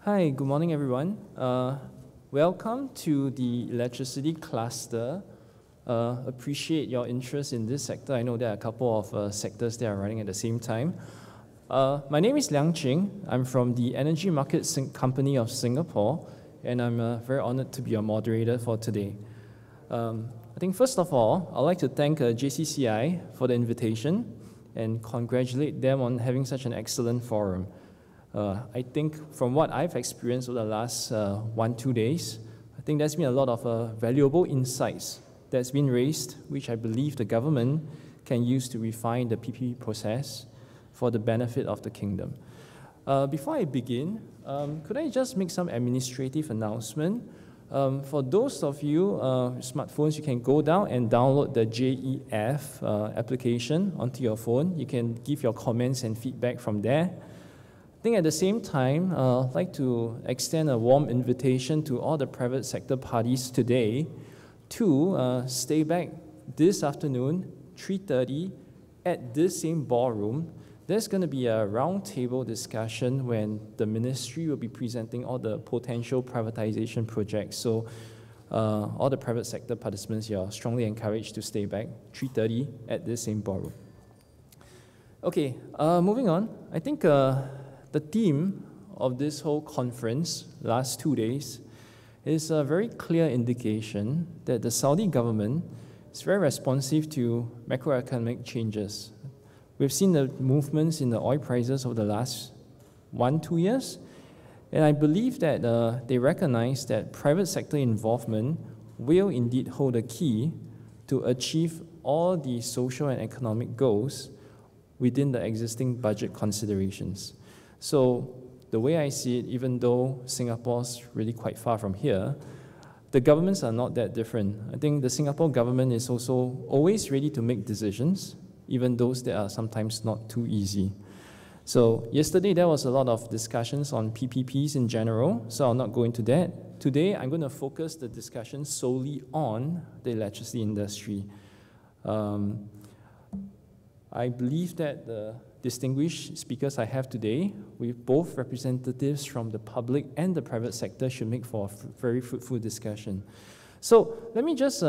Hi, good morning, everyone. Welcome to the electricity cluster. Appreciate your interest in this sector. I know there are a couple of sectors that are running at the same time. My name is Liang. I'm from the Energy Market Company of Singapore, and I'm very honored to be your moderator for today. I think first of all, I'd like to thank JCCI for the invitation and congratulate them on having such an excellent forum. I think from what I've experienced over the last 1-2 days, I think there's been a lot of valuable insights that's been raised, which I believe the government can use to refine the PPP process for the benefit of the kingdom. Before I begin, could I just make some administrative announcement? For those of you with smartphones, you can go down and download the JEF application onto your phone. You can give your comments and feedback from there. I think at the same time, I'd like to extend a warm invitation to all the private sector parties today to stay back this afternoon, 3:30, at this same ballroom. There's going to be a roundtable discussion when the ministry will be presenting all the potential privatization projects. So all the private sector participants, you're strongly encouraged to stay back, 3:30 at this same ballroom. Okay, moving on. I think the theme of this whole conference, last 2 days, is a very clear indication that the Saudi government is very responsive to macroeconomic changes. We've seen the movements in the oil prices over the last 1-2 years, and I believe that they recognize that private sector involvement will indeed hold a key to achieve all the social and economic goals within the existing budget considerations. So the way I see it, even though Singapore's really quite far from here, the governments are not that different. I think the Singapore government is also always ready to make decisions, even those that are sometimes not too easy. So yesterday there was a lot of discussions on PPPs in general, so I'll not go into that. Today I'm going to focus the discussion solely on the electricity industry. I believe that the distinguished speakers I have today, with both representatives from the public and the private sector, should make for a very fruitful discussion. So let me just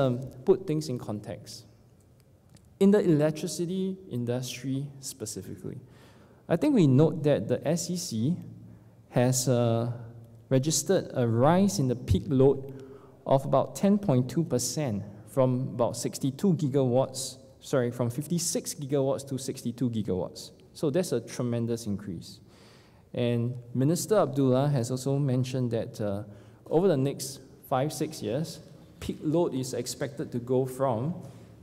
put things in context. In the electricity industry specifically, I think we note that the SEC has registered a rise in the peak load of about 10.2% from about 62 gigawatts, from 56 gigawatts to 62 gigawatts. So that's a tremendous increase. And Minister Abdullah has also mentioned that over the next 5-6 years, peak load is expected to go from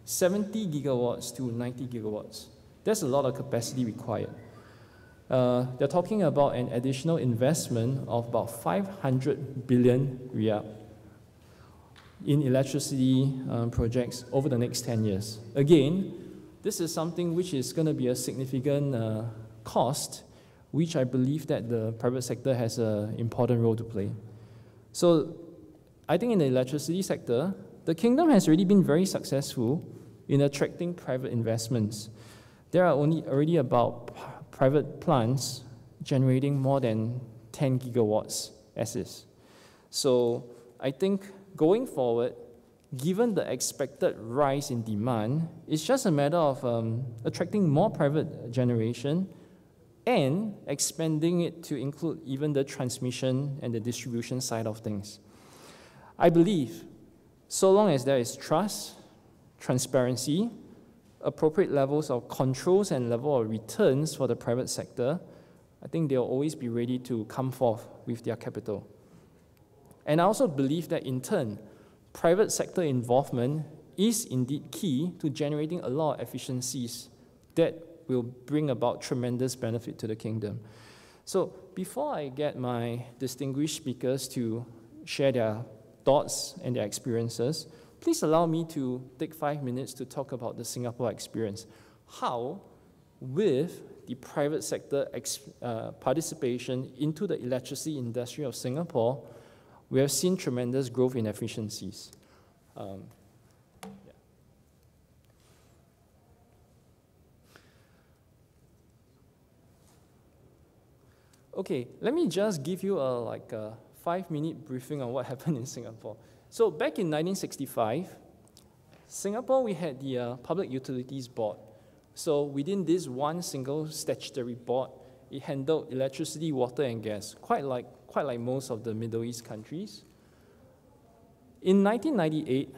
70 gigawatts to 90 gigawatts. That's a lot of capacity required. They're talking about an additional investment of about 500 billion riyal in electricity projects over the next 10 years. Again, this is something which is going to be a significant cost, which I believe that the private sector has an important role to play. So I think in the electricity sector, the kingdom has already been very successful in attracting private investments. There are already about private plants generating more than 10 gigawatts as is. So I think going forward, given the expected rise in demand, it's just a matter of attracting more private generation and expanding it to include even the transmission and the distribution side of things. I believe so long as there is trust, transparency, appropriate levels of controls and level of returns for the private sector, I think they'll always be ready to come forth with their capital. And I also believe that in turn, private sector involvement is indeed key to generating a lot of efficiencies that will bring about tremendous benefit to the kingdom. So before I get my distinguished speakers to share their thoughts and their experiences, please allow me to take 5 minutes to talk about the Singapore experience. How, with the private sector participation into the electricity industry of Singapore, we have seen tremendous growth in efficiencies. Okay, let me just give you a 5-minute briefing on what happened in Singapore. So back in 1965, Singapore, we had the Public Utilities Board. So within this one single statutory board, it handled electricity, water, and gas, quite like most of the Middle East countries. In 1998,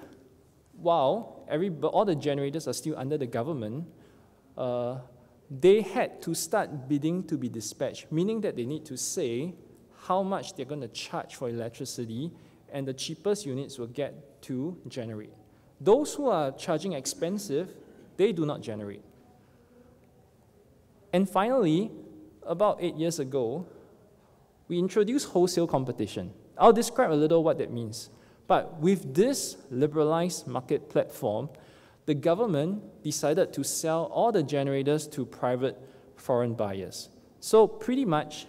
while all the generators are still under the government, they had to start bidding to be dispatched, meaning that they need to say how much they're going to charge for electricity, and the cheapest units will get to generate. Those who are charging expensive, they do not generate. And finally, about 8 years ago, we introduced wholesale competition. I'll describe a little what that means. But with this liberalized market platform, the government decided to sell all the generators to private foreign buyers. So pretty much,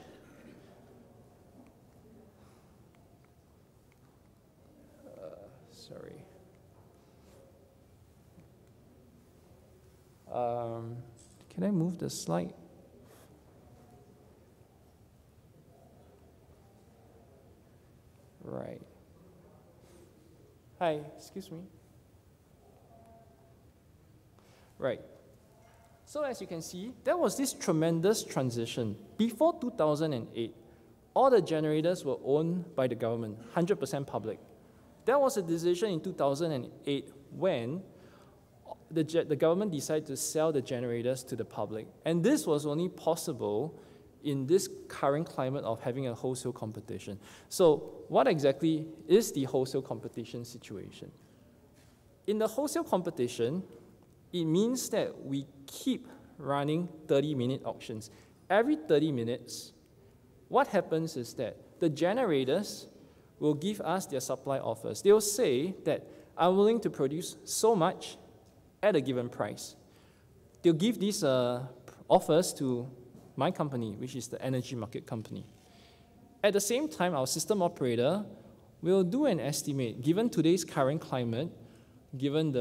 can I move the slide? Right. Hi, excuse me. Right. So as you can see, there was this tremendous transition. Before 2008, all the generators were owned by the government, 100% public. There was a decision in 2008 when the government decided to sell the generators to the public. And this was only possible in this current climate of having a wholesale competition. So what exactly is the wholesale competition situation? In the wholesale competition, it means that we keep running 30-minute auctions. Every 30 minutes, what happens is that the generators will give us their supply offers. They'll say that I'm willing to produce so much at a given price. They'll give these offers to my company, which is the energy market company. At the same time, our system operator will do an estimate, given today's current climate, given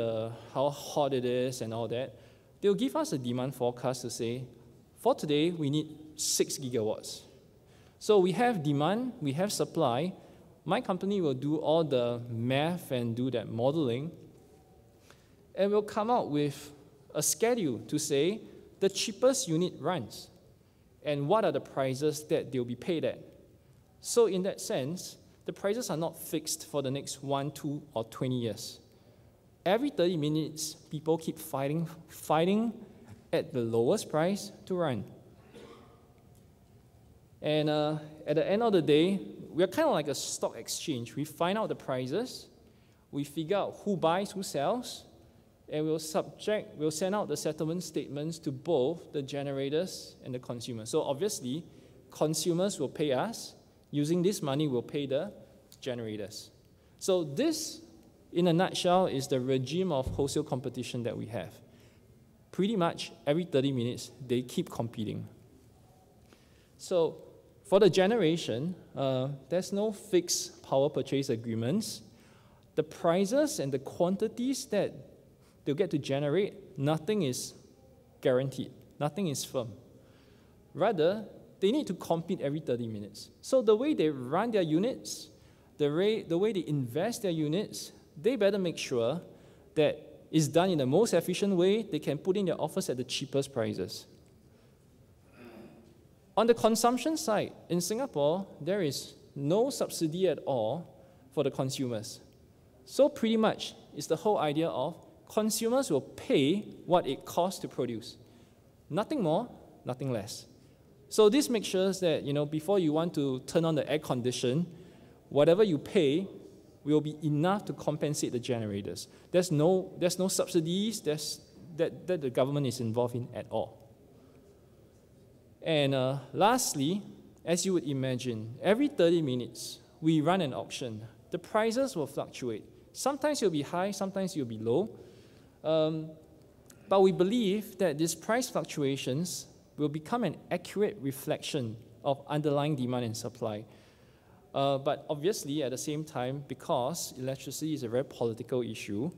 how hot it is and all that, they'll give us a demand forecast to say, for today, we need 6 gigawatts. So we have demand, we have supply. My company will do all the math and do that modeling, and we'll come out with a schedule to say the cheapest unit runs and what are the prices that they'll be paid at. So in that sense, the prices are not fixed for the next 1, 2, or 20 years. Every 30 minutes, people keep fighting at the lowest price to run. And at the end of the day, we're kind of like a stock exchange. We find out the prices, we figure out who buys, who sells, and we'll send out the settlement statements to both the generators and the consumers. So obviously, consumers will pay us. Using this money, we'll pay the generators. So this, in a nutshell, is the regime of wholesale competition that we have. Pretty much every 30 minutes, they keep competing. So for the generation, there's no fixed power purchase agreements. The prices and the quantities that they'll get to generate, nothing is guaranteed, nothing is firm. Rather, they need to compete every 30 minutes. So the way they run their units, the way they invest their units, they better make sure that it's done in the most efficient way. They can put in their offers at the cheapest prices. On the consumption side, in Singapore, there is no subsidy at all for the consumers. So pretty much, it's the whole idea of consumers will pay what it costs to produce. Nothing more, nothing less. So this makes sure that, before you want to turn on the air condition, whatever you pay will be enough to compensate the generators. There's no subsidies that the government is involved in at all. And lastly, as you would imagine, every 30 minutes, we run an auction. The prices will fluctuate. Sometimes it'll be high, sometimes it'll be low. But we believe that these price fluctuations will become an accurate reflection of underlying demand and supply. But obviously, at the same time, because electricity is a very political issue,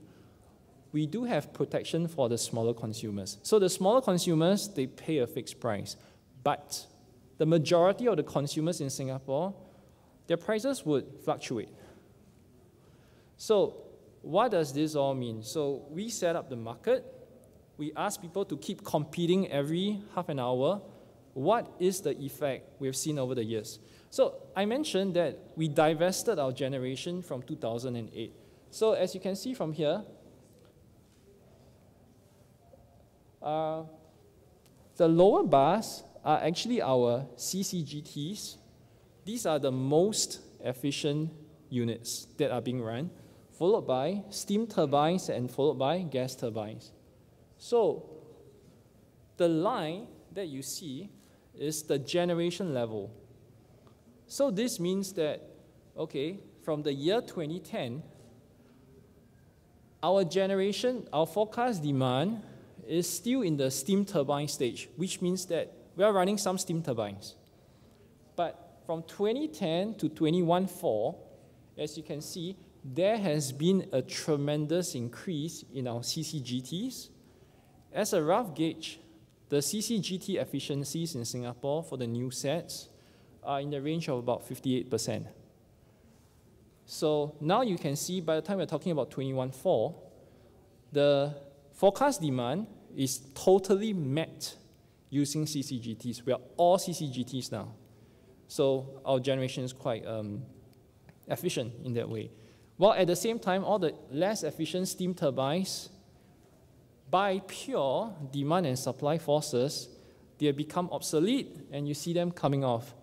we do have protection for the smaller consumers. So the smaller consumers, they pay a fixed price. But the majority of the consumers in Singapore, their prices would fluctuate. So what does this all mean? So we set up the market. We ask people to keep competing every half an hour. What is the effect we've seen over the years? So I mentioned that we divested our generation from 2008. So as you can see from here, the lower bars are actually our CCGTs. These are the most efficient units that are being run, followed by steam turbines and followed by gas turbines. So the line that you see is the generation level. So this means that, okay, from the year 2010, our generation, our forecast demand is still in the steam turbine stage, which means that we are running some steam turbines. But from 2010 to 2014, as you can see, there has been a tremendous increase in our CCGTs. As a rough gauge, the CCGT efficiencies in Singapore for the new sets are in the range of about 58%. So now you can see by the time we're talking about 21.4, the forecast demand is totally met using CCGTs. We are all CCGTs now. So our generation is quite efficient in that way. While at the same time, all the less efficient steam turbines, by pure demand and supply forces, they have become obsolete and you see them coming off.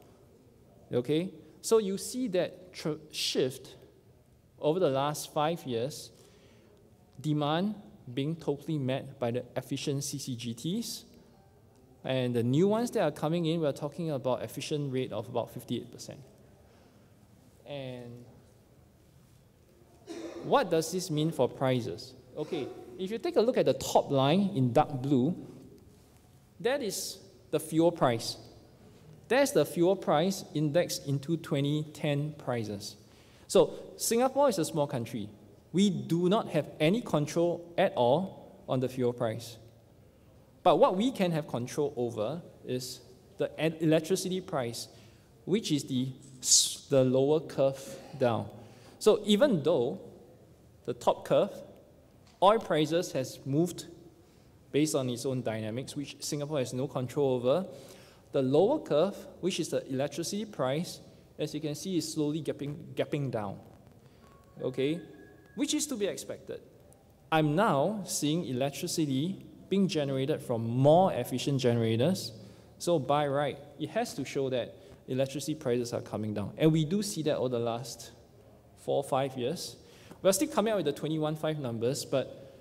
Okay? So you see that shift over the last 5 years, demand being totally met by the efficient CCGTs, and the new ones that are coming in, we're talking about efficient rate of about 58%. And what does this mean for prices? Okay, if you take a look at the top line in dark blue, that is the fuel price. That's the fuel price indexed into 2010 prices. So Singapore is a small country. We do not have any control at all on the fuel price. But what we can have control over is the electricity price, which is the lower curve down. So even though the top curve, oil prices has moved based on its own dynamics, which Singapore has no control over, the lower curve, which is the electricity price, as you can see, is slowly gapping down, okay, which is to be expected. I'm now seeing electricity being generated from more efficient generators, so by right, it has to show that electricity prices are coming down, and we do see that over the last 4 or 5 years. We're still coming out with the 21.5 numbers, but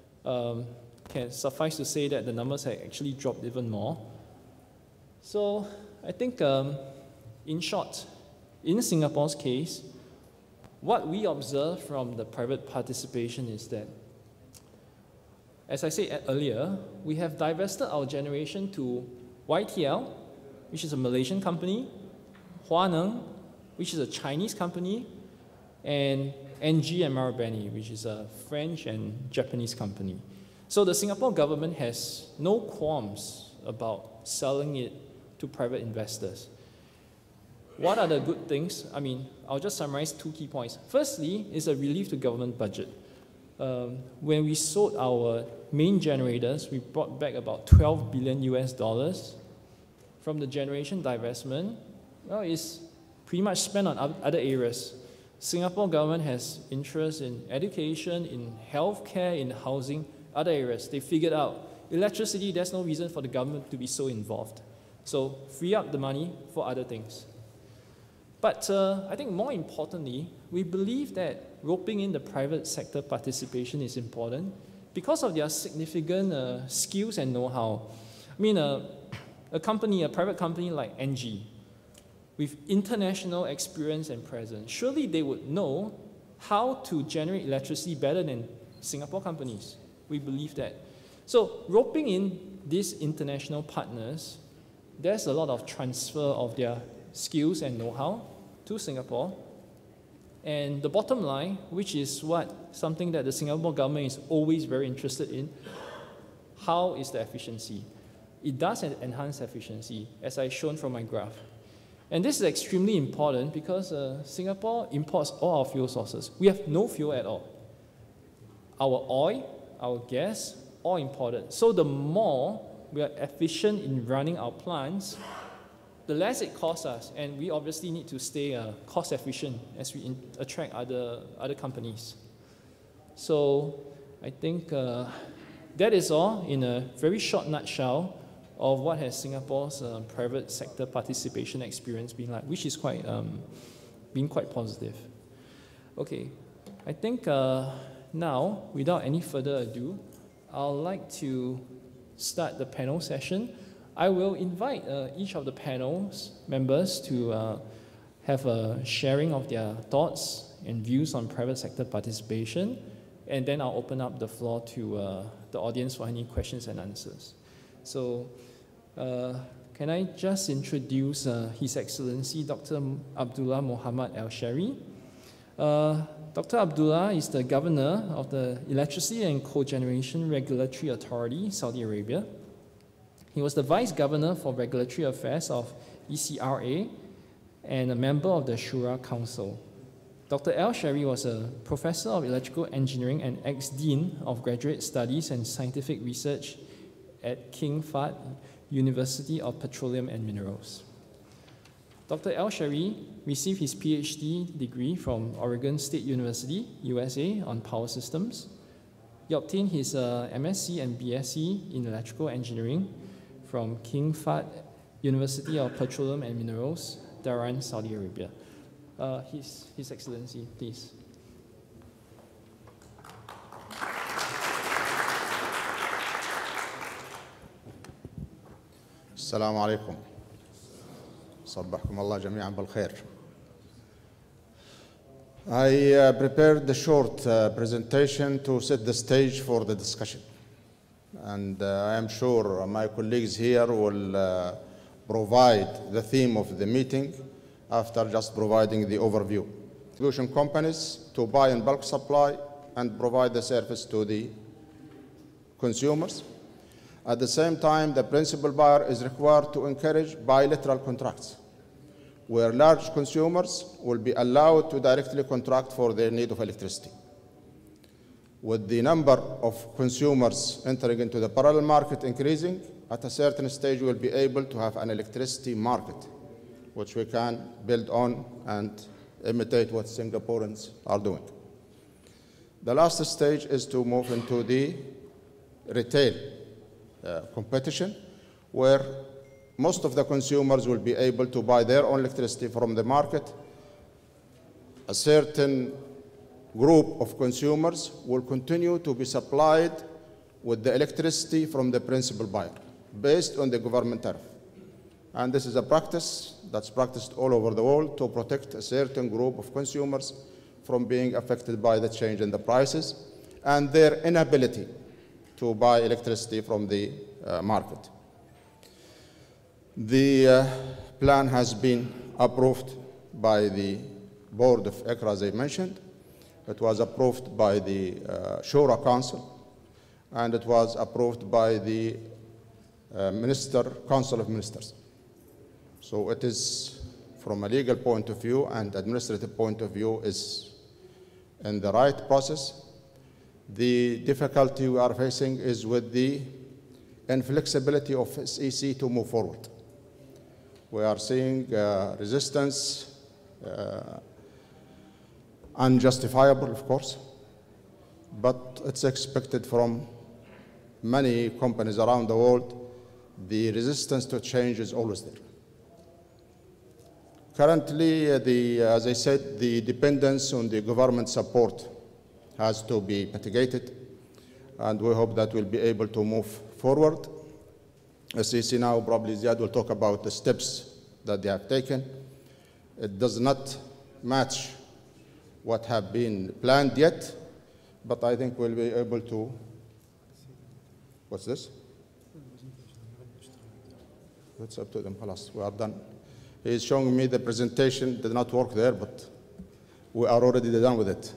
can suffice to say that the numbers have actually dropped even more. So I think, in short, in Singapore's case, what we observe from the private participation is that, as I said earlier, we have divested our generation to YTL, which is a Malaysian company, Huaneng, which is a Chinese company, and ENGIE and Marubeni, which is a French and Japanese company. So the Singapore government has no qualms about selling it to private investors. What are the good things? I mean, I'll just summarize 2 key points. Firstly, is a relief to government budget. When we sold our main generators, we brought back about $12 billion from the generation divestment. Well, it's pretty much spent on other areas. Singapore government has interest in education, in healthcare, in housing, other areas. They figured out electricity, there's no reason for the government to be so involved. So free up the money for other things. But I think more importantly, we believe that roping in the private sector participation is important because of their significant skills and know-how. I mean, a private company like ENGIE, with international experience and presence, surely they would know how to generate electricity better than Singapore companies. We believe that. So roping in these international partners, there's a lot of transfer of their skills and know-how to Singapore. And the bottom line, which is something that the Singapore government is always very interested in, how is the efficiency? It does enhance efficiency, as I've shown from my graph. And this is extremely important because Singapore imports all our fuel sources. We have no fuel at all. Our oil, our gas, all imported. So the more we are efficient in running our plants, the less it costs us. And we obviously need to stay cost efficient as we attract other companies. So I think that is all in a very short nutshell of what has Singapore's private sector participation experience been like, which is quite, been quite positive. Okay, I think now, without any further ado, I'd like to start the panel session. I will invite each of the panel's members to have a sharing of their thoughts and views on private sector participation, and then I'll open up the floor to the audience for any questions and answers. So, can I just introduce His Excellency Dr. Abdullah Muhammad Al-Shehri. Dr. Abdullah is the Governor of the Electricity and Cogeneration Regulatory Authority, Saudi Arabia. He was the Vice Governor for Regulatory Affairs of ECRA and a member of the Shura Council. Dr. Al-Shehri was a Professor of Electrical Engineering and ex-Dean of Graduate Studies and Scientific Research at King Fahd University of Petroleum and Minerals. Dr. Al-Shehri received his PhD degree from Oregon State University, USA, on power systems. He obtained his MSc and BSc in electrical engineering from King Fahd University of Petroleum and Minerals, Dhahran, Saudi Arabia. His Excellency, please. السلام عليكم. صبحكم الله جميعا بالخير. I prepared a short presentation to set the stage for the discussion. And I am sure my colleagues here will provide the theme of the meeting after just providing the overview. Distribution companies to buy in bulk supply and provide the service to the consumers. At the same time, the principal buyer is required to encourage bilateral contracts, where large consumers will be allowed to directly contract for their need of electricity. With the number of consumers entering into the parallel market increasing, at a certain stage we'll be able to have an electricity market, which we can build on and imitate what Singaporeans are doing. The last stage is to move into the retail competition, where most of the consumers will be able to buy their own electricity from the market. A certain group of consumers will continue to be supplied with the electricity from the principal buyer, based on the government tariff. And this is a practice that's practiced all over the world to protect a certain group of consumers from being affected by the change in the prices and their inability to buy electricity from the market. The plan has been approved by the board of ECRA, as I mentioned. It was approved by the Shura Council, and it was approved by the Council of Ministers. So it is, from a legal point of view and administrative point of view, is in the right process. The difficulty we are facing is with the inflexibility of SEC to move forward. We are seeing resistance, unjustifiable, of course, but it's expected from many companies around the world. The resistance to change is always there. Currently, as I said, the dependence on the government support has to be mitigated, and we hope that we'll be able to move forward. As you see now, probably Ziyad will talk about the steps that they have taken. It does not match what have been planned yet, but I think we'll be able to. What's this? It's up to them. We are done. He's showing me the presentation. Did not work there, but we are already done with it.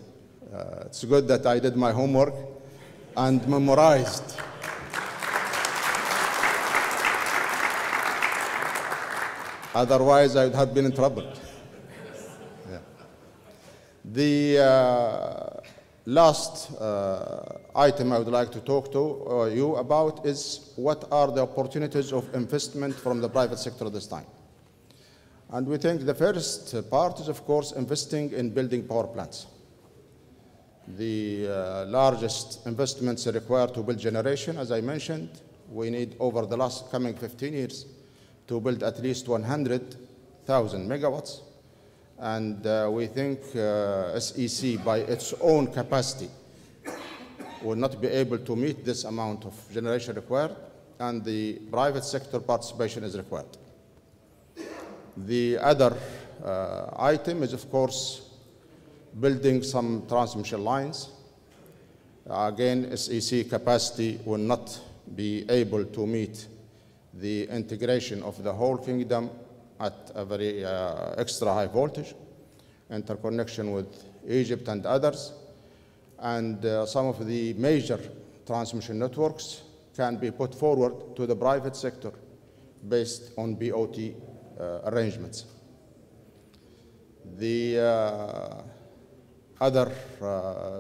It's good that I did my homework and memorized. Otherwise, I would have been in trouble. Yeah. The last item I would like to talk to you about is what are the opportunities of investment from the private sector at this time. And we think the first part is, of course, investing in building power plants. The largest investments required to build generation, as I mentioned, we need over the last coming 15 years to build at least 100,000 megawatts. And we think SEC, by its own capacity, will not be able to meet this amount of generation required, and the private sector participation is required. The other item is, of course, building some transmission lines. Again, SEC capacity will not be able to meet the integration of the whole kingdom at a very extra high voltage, interconnection with Egypt and others. And some of the major transmission networks can be put forward to the private sector based on BOT arrangements. The other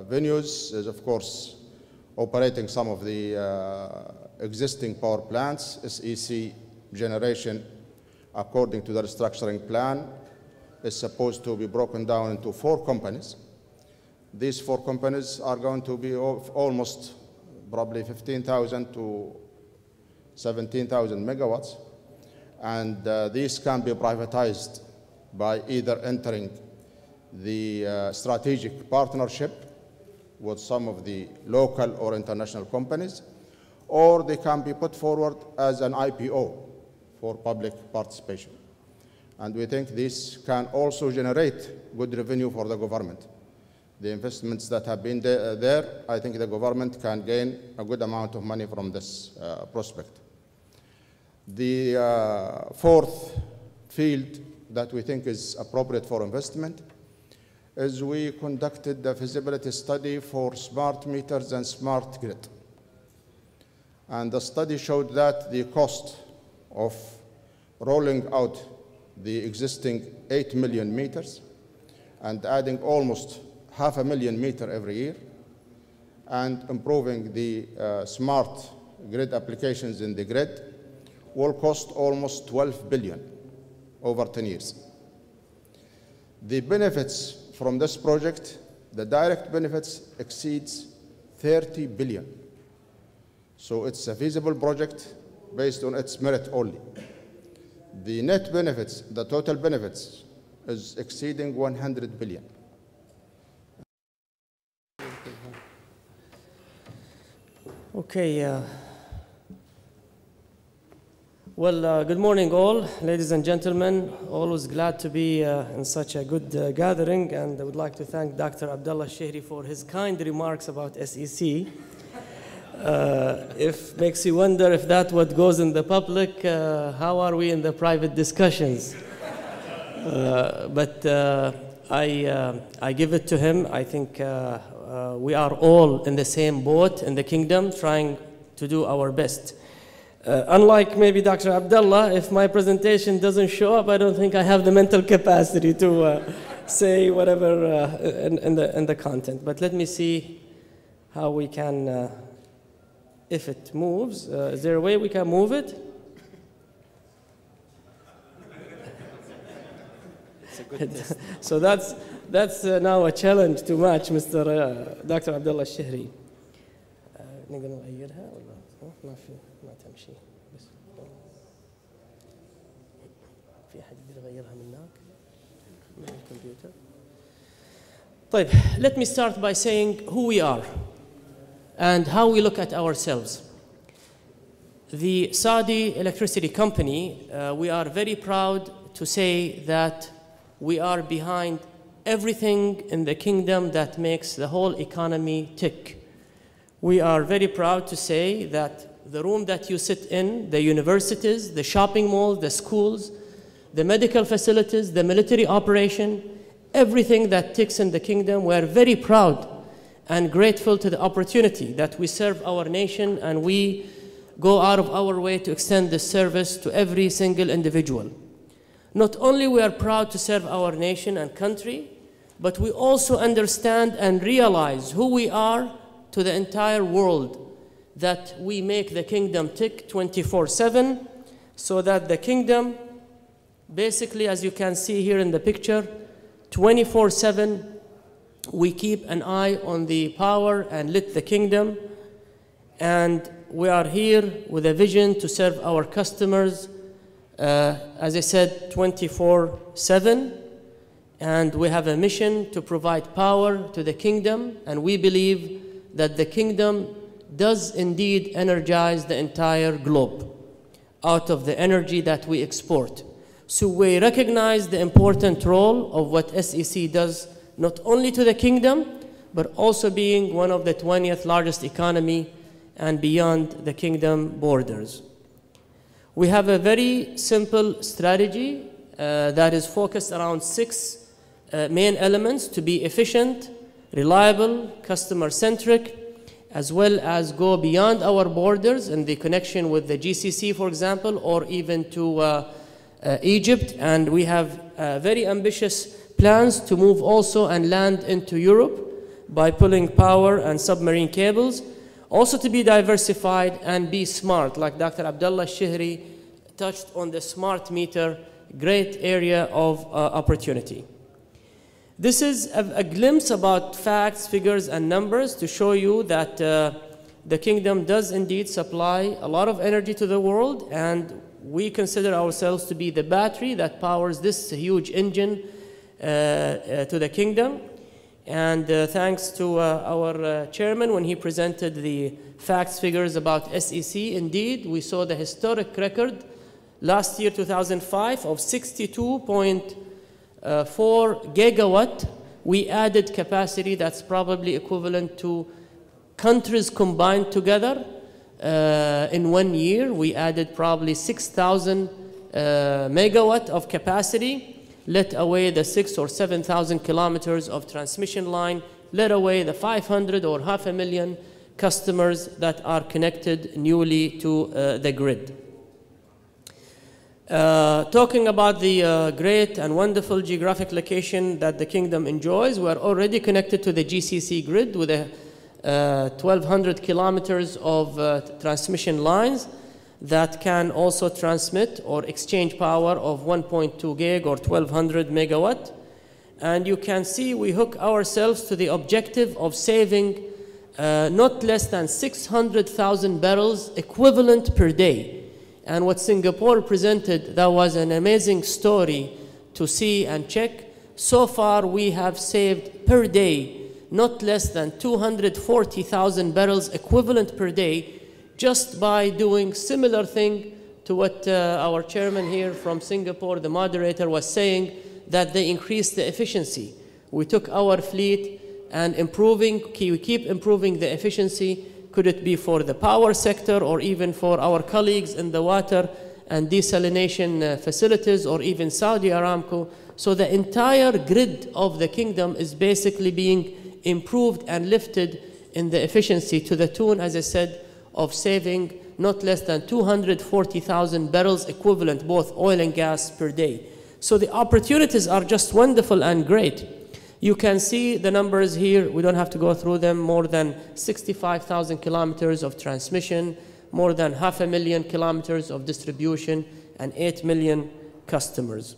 venues is, of course, operating some of the existing power plants. SEC generation, according to the restructuring plan, is supposed to be broken down into 4 companies. These 4 companies are going to be of almost probably 15,000 to 17,000 megawatts. And these can be privatized by either entering the strategic partnership with some of the local or international companies, or they can be put forward as an IPO for public participation. And we think this can also generate good revenue for the government. The investments that have been there, I think the government can gain a good amount of money from this prospect. The fourth field that we think is appropriate for investment is we conducted the feasibility study for smart meters and smart grid. And the study showed that the cost of rolling out the existing 8 million meters and adding almost 500,000 meters every year and improving the smart grid applications in the grid will cost almost 12 billion over 10 years. The benefits from this project, the direct benefits exceeds 30 billion. So it's a feasible project based on its merit only. The net benefits, the total benefits, is exceeding 100 billion. Okay. Well, good morning all, ladies and gentlemen. Always glad to be in such a good gathering, and I would like to thank Dr. Al-Shehri for his kind remarks about SEC. If makes you wonder if that's what goes in the public, how are we in the private discussions? But I give it to him. I think we are all in the same boat in the kingdom, trying to do our best. Unlike maybe Dr. Abdullah, if my presentation doesn't show up, I don't think I have the mental capacity to say whatever in the content. But let me see how we can, if it moves. Is there a way we can move it? It's a good test. So that's now a challenge to match Mr. Dr. Al-Shehri. نقدر نغيرها ولا ما في ما تمشي بس في أحد يقدر يغيرها من هناك من الكمبيوتر. طيب, let me start by saying who we are and how we look at ourselves. The Saudi Electricity Company, we are very proud to say that we are behind everything in the kingdom that makes the whole economy tick. We are very proud to say that the room that you sit in, the universities, the shopping malls, the schools, the medical facilities, the military operation, everything that ticks in the kingdom, we are very proud and grateful to the opportunity that we serve our nation, and we go out of our way to extend this service to every single individual. Not only we are proud to serve our nation and country, but we also understand and realize who we are to the entire world, that we make the kingdom tick 24/7, so that the kingdom, basically, as you can see here in the picture, 24/7, we keep an eye on the power and lit the kingdom, and we are here with a vision to serve our customers, as I said, 24/7, and we have a mission to provide power to the kingdom, and we believe that the kingdom does indeed energize the entire globe out of the energy that we export. So we recognize the important role of what SEC does, not only to the kingdom, but also being one of the 20th largest economy and beyond the kingdom borders. We have a very simple strategy that is focused around 6 main elements: to be efficient, reliable, customer-centric, as well as go beyond our borders in the connection with the GCC, for example, or even to Egypt. And we have very ambitious plans to move also and land into Europe by pulling power and submarine cables. Also to be diversified and be smart, like Dr. Al-Shehri touched on the smart meter, great area of opportunity. This is a glimpse about facts, figures, and numbers to show you that the kingdom does indeed supply a lot of energy to the world, and we consider ourselves to be the battery that powers this huge engine to the kingdom. And thanks to our chairman, when he presented the facts, figures about SEC, indeed, we saw the historic record last year, 2005, of 62.4 gigawatt. We added capacity that's probably equivalent to countries combined together. In 1 year, we added probably 6,000 megawatt of capacity, let away the 6,000 or 7,000 kilometers of transmission line, let away the 500 or 500,000 customers that are connected newly to the grid. Talking about the great and wonderful geographic location that the kingdom enjoys, we are already connected to the GCC grid with a 1,200 kilometers of transmission lines that can also transmit or exchange power of 1.2 gig or 1,200 megawatt. And you can see we hook ourselves to the objective of saving not less than 600,000 barrels equivalent per day. And what Singapore presented, that was an amazing story to see and check. So far, we have saved per day not less than 240,000 barrels equivalent per day, just by doing similar thing to what our chairman here from Singapore, the moderator, was saying, that they increased the efficiency. We took our fleet and we keep improving the efficiency. Could it be for the power sector or even for our colleagues in the water and desalination facilities or even Saudi Aramco? So the entire grid of the kingdom is basically being improved and lifted in the efficiency to the tune, as I said, of saving not less than 240,000 barrels equivalent, both oil and gas, per day. So the opportunities are just wonderful and great. You can see the numbers here. We don't have to go through them. More than 65,000 kilometers of transmission, more than 500,000 kilometers of distribution, and 8 million customers.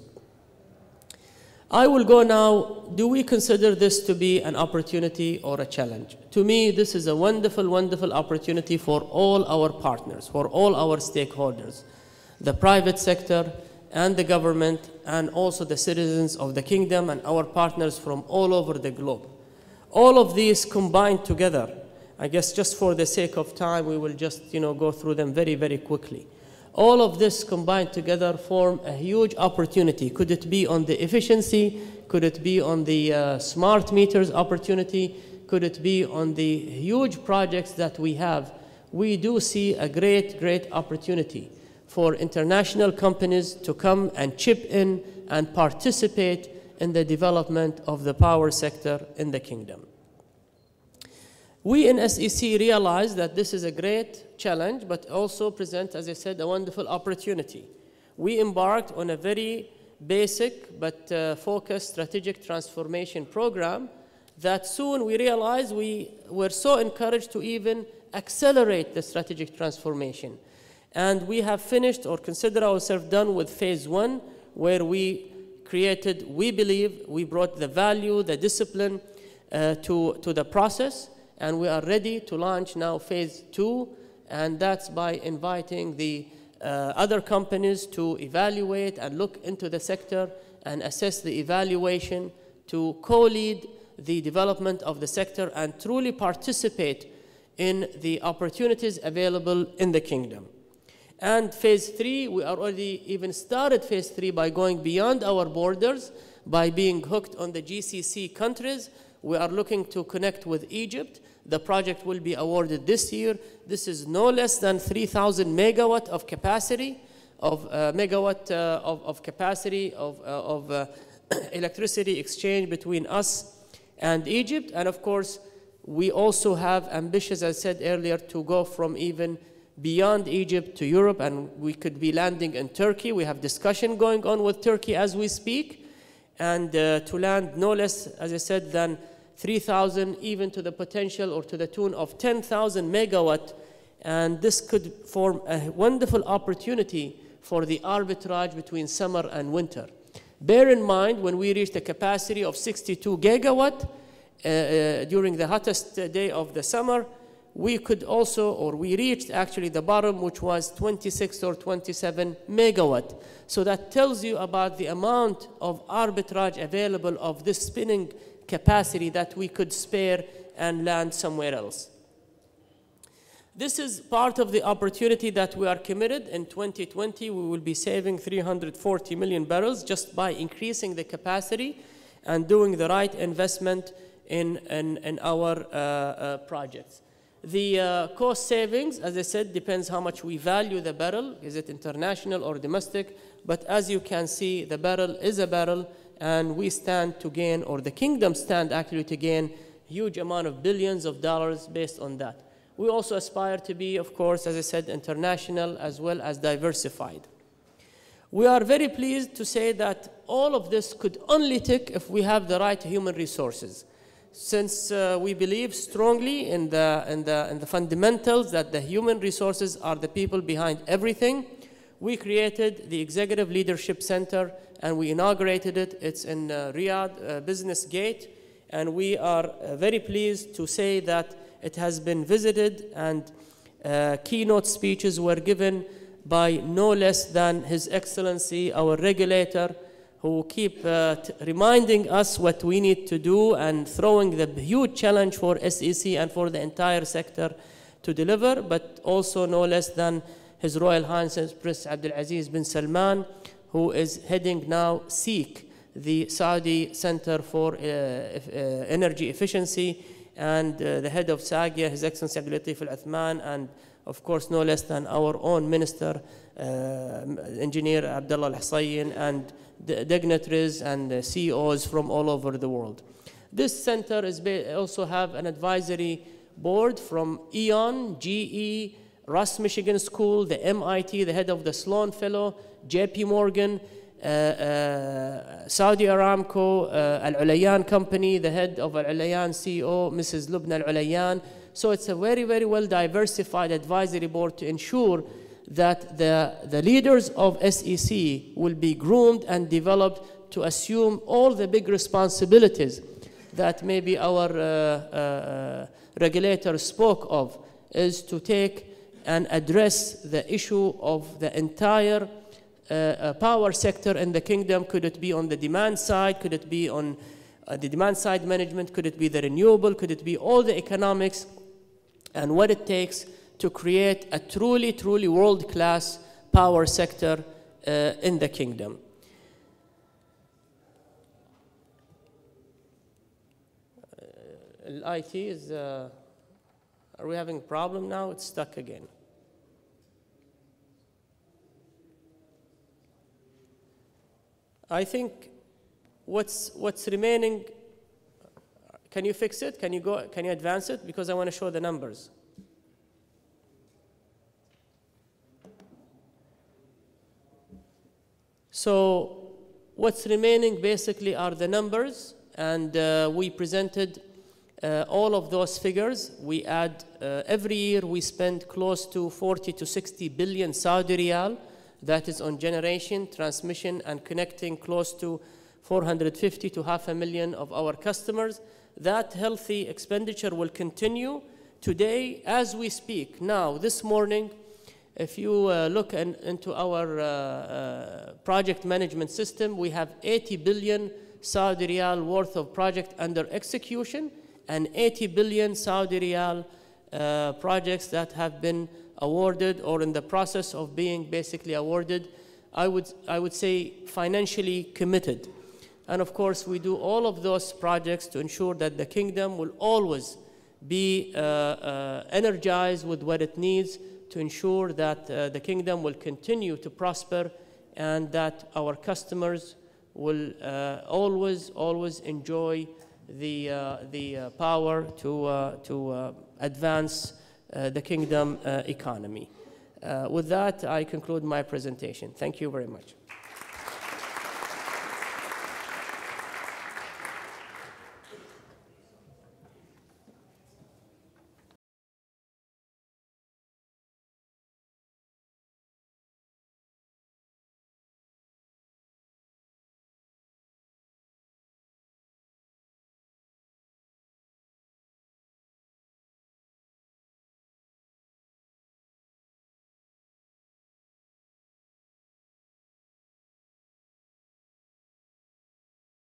I will go now, do we consider this to be an opportunity or a challenge? To me, this is a wonderful, wonderful opportunity for all our partners, for all our stakeholders, the private sector and the government, and also the citizens of the kingdom and our partners from all over the globe. All of these combined together, I guess just for the sake of time, we will just go through them very, very quickly. All of this combined together form a huge opportunity. Could it be on the efficiency? Could it be on the smart meters opportunity? Could it be on the huge projects that we have? We do see a great, great opportunity for international companies to come and chip in and participate in the development of the power sector in the kingdom. We in SEC realize that this is a great challenge, but also presents, as I said, a wonderful opportunity. We embarked on a very basic but focused strategic transformation program that soon we realized we were so encouraged to even accelerate the strategic transformation. And we have finished or consider ourselves done with phase 1, where we created, we believe, we brought the value, the discipline to the process, and we are ready to launch now phase 2, and that's by inviting the other companies to evaluate and look into the sector and assess the evaluation to co-lead the development of the sector and truly participate in the opportunities available in the kingdom. And phase 3, we already even started phase 3 by going beyond our borders, by being hooked on the GCC countries. We are looking to connect with Egypt. The project will be awarded this year. This is no less than 3,000 megawatt of capacity, of electricity exchange between us and Egypt. And of course, we also have ambitious, as I said earlier, to go from even beyond Egypt to Europe, and we could be landing in Turkey. We have discussion going on with Turkey as we speak, and to land no less, as I said, than 3,000, even to the potential or to the tune of 10,000 megawatt. And this could form a wonderful opportunity for the arbitrage between summer and winter. Bear in mind, when we reached a capacity of 62 gigawatt during the hottest day of the summer, we could also, or we reached actually the bottom, which was 26 or 27 megawatt. So that tells you about the amount of arbitrage available of this spinning capacity that we could spare and land somewhere else. This is part of the opportunity that we are committed. In 2020, we will be saving 340 million barrels just by increasing the capacity and doing the right investment in our projects. The cost savings, as I said, depends how much we value the barrel. Is it international or domestic? But as you can see, the barrel is a barrel, and we stand to gain, or the kingdom stand actually to gain, huge amount of billions of dollars based on that. We also aspire to be, of course, as I said, international as well as diversified. We are very pleased to say that all of this could only tick if we have the right human resources. Since we believe strongly in the fundamentals that the human resources are the people behind everything, we created the Executive Leadership Center and we inaugurated it. It's in Riyadh Business Gate, and we are very pleased to say that it has been visited and keynote speeches were given by no less than His Excellency, our regulator, who keep reminding us what we need to do and throwing the huge challenge for SEC and for the entire sector to deliver, but also no less than His Royal Highness Prince Abdulaziz bin Salman, who is heading now SEEK, the Saudi Center for Energy Efficiency, and the head of SAGIA, His Excellency Abdul Latif Al Athman, and of course no less than our own Minister, Engineer Abdullah Al Hussein, and the dignitaries and CEOs from all over the world. This center is also have an advisory board from E.ON, GE, Russ Michigan School, the MIT, the head of the Sloan Fellow, JP Morgan, Saudi Aramco, Al-Ulayan Company, the head of Al-Ulayan CEO, Mrs. Lubna Al-Ulayan. So it's a very, very well diversified advisory board to ensure that the leaders of SEC will be groomed and developed to assume all the big responsibilities that maybe our regulator spoke of, is to take and address the issue of the entire power sector in the kingdom. Could it be on the demand side? Could it be on the demand side management? Could it be the renewable? Could it be all the economics and what it takes to create a truly, truly world-class power sector in the kingdom? IT is, are we having a problem now? It's stuck again. I think what's remaining, can you fix it? Can you advance it? Because I want to show the numbers. So What's remaining basically are the numbers, and we presented all of those figures. We add, every year we spend close to 40 to 60 billion Saudi riyal. That is on generation, transmission, and connecting close to 450 to 500,000 of our customers. That healthy expenditure will continue today as we speak. Now, this morning, if you look into our project management system, we have 80 billion Saudi riyal worth of project under execution and 80 billion Saudi riyal projects that have been awarded or in the process of being basically awarded. I would say financially committed. And of course, we do all of those projects to ensure that the kingdom will always be energized with what it needs to ensure that the kingdom will continue to prosper and that our customers will always enjoy the power to advance the kingdom economy. With that, I conclude my presentation. Thank you very much.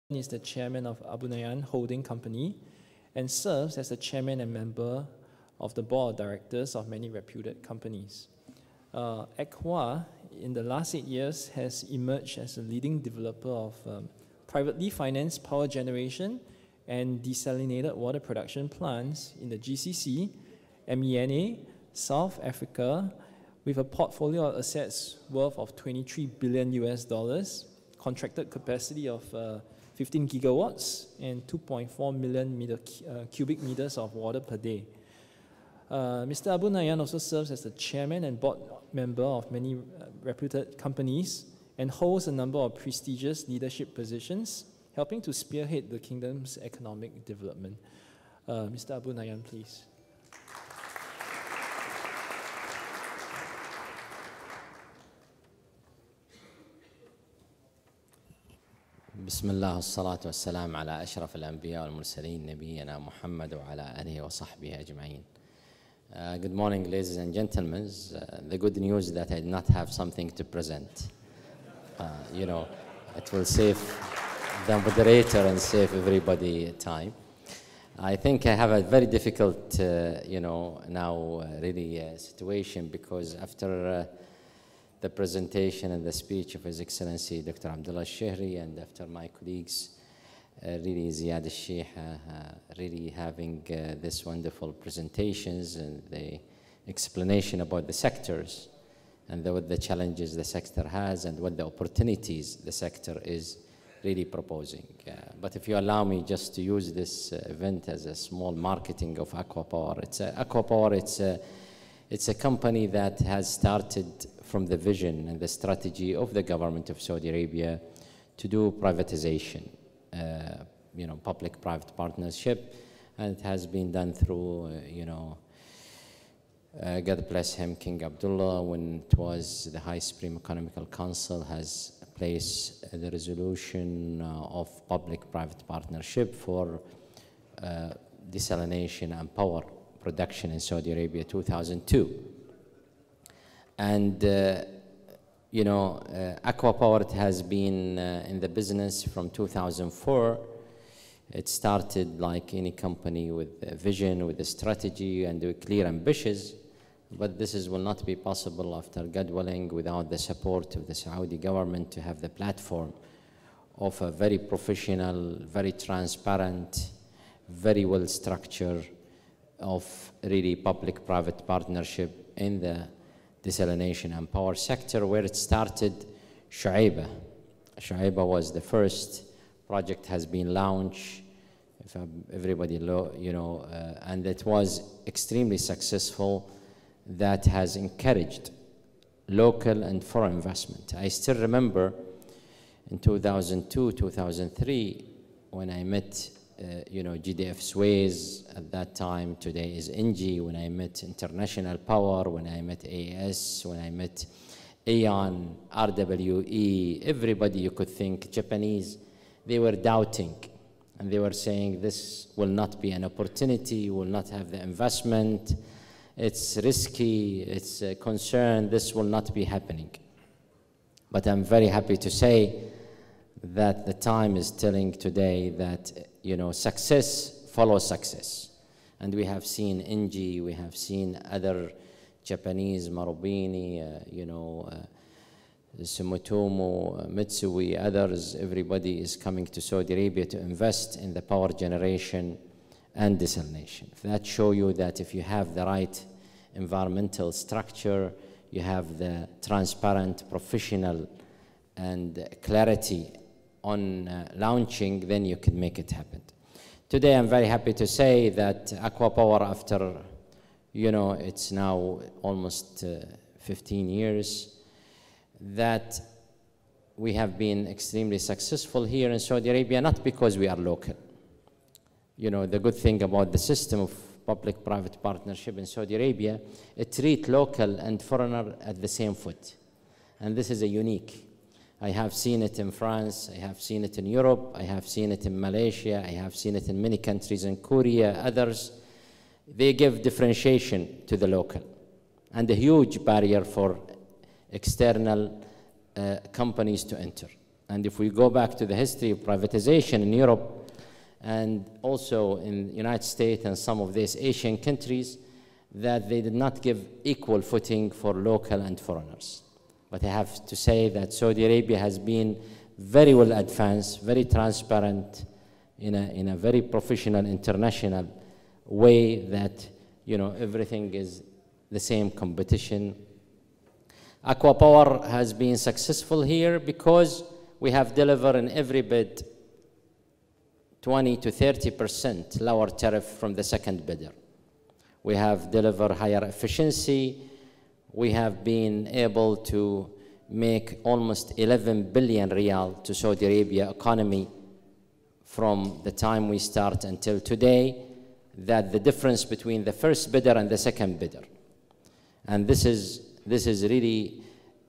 Is the chairman of Abu Nayan Holding Company and serves as the chairman and member of the board of directors of many reputed companies. ECWA, in the last 8 years, has emerged as a leading developer of privately financed power generation and desalinated water production plants in the GCC, MENA, South Africa, with a portfolio of assets worth of $23 billion US, contracted capacity of 15 gigawatts and 2.4 million cubic meters of water per day. Mr. Abu Nayan also serves as the chairman and board member of many reputed companies and holds a number of prestigious leadership positions, helping to spearhead the kingdom's economic development. Mr. Abu Nayan, please. بسم الله والصلاة والسلام على أشرف الأنبياء والمرسلين نبينا محمد وعلى آله وصحبه أجمعين. Good morning, ladies and gentlemen. The good news is that I did not have something to present. You know, it will save the moderator and save everybody time. I think I have a very difficult, you know, now really situation, because after the presentation and the speech of His Excellency Dr. Abdullah Al-Shehri, and after my colleagues, really Ziyad Al-Shiha, really having this wonderful presentations and the explanation about the sectors and what the challenges the sector has and what the opportunities the sector is really proposing. But if you allow me just to use this event as a small marketing of ACWA Power. ACWA Power, it's a company that has started from the vision and the strategy of the government of Saudi Arabia to do privatization, you know, public-private partnership, and it has been done through, you know, God bless him, King Abdullah, when it was the High Supreme Economical Council has placed the resolution of public-private partnership for desalination and power production in Saudi Arabia, 2002. And, you know, ACWA Power has been in the business from 2004. It started like any company with a vision, with a strategy, and with clear ambitions. But this will not be possible after God willing without the support of the Saudi government to have the platform of a very professional, very transparent, very well structured of really public-private partnership in the desalination and power sector, where it started. Shu'aiba was the first project, has been launched, if everybody you know, and it was extremely successful. That has encouraged local and foreign investment. I still remember in 2002, 2003, when I met GDF Suez at that time, today is ENGIE, when I met International Power, when I met AES, when I met Aeon, RWE, everybody you could think, Japanese, they were doubting. And they were saying this will not be an opportunity, will not have the investment, it's risky, it's a concern, this will not be happening. But I'm very happy to say that the time is telling today that success follows success. And we have seen ENGIE, we have seen other Japanese, Marubeni, Sumitomo, Mitsui, others, everybody is coming to Saudi Arabia to invest in the power generation and desalination. That shows you that if you have the right environmental structure, you have the transparent, professional, and clarity on launching, then you can make it happen. Today, I'm very happy to say that Aqua Power, after, it's now almost 15 years, that we have been extremely successful here in Saudi Arabia, not because we are local. The good thing about the system of public-private partnership in Saudi Arabia, it treats local and foreigner at the same foot. And this is a unique. I have seen it in France, I have seen it in Europe, I have seen it in Malaysia, I have seen it in many countries in Korea, others. They give differentiation to the local and a huge barrier for external companies to enter. And if we go back to the history of privatization in Europe and also in the United States and some of these Asian countries, that they did not give equal footing for local and foreigners. But I have to say that Saudi Arabia has been very well advanced, very transparent, in a very professional, international way that, everything is the same competition. Aqua Power has been successful here because we have delivered in every bid 20 to 30% lower tariff from the second bidder. We have delivered higher efficiency. We have been able to make almost 11 billion riyal to Saudi Arabia economy from the time we start until today, that the difference between the first bidder and the second bidder. And this is really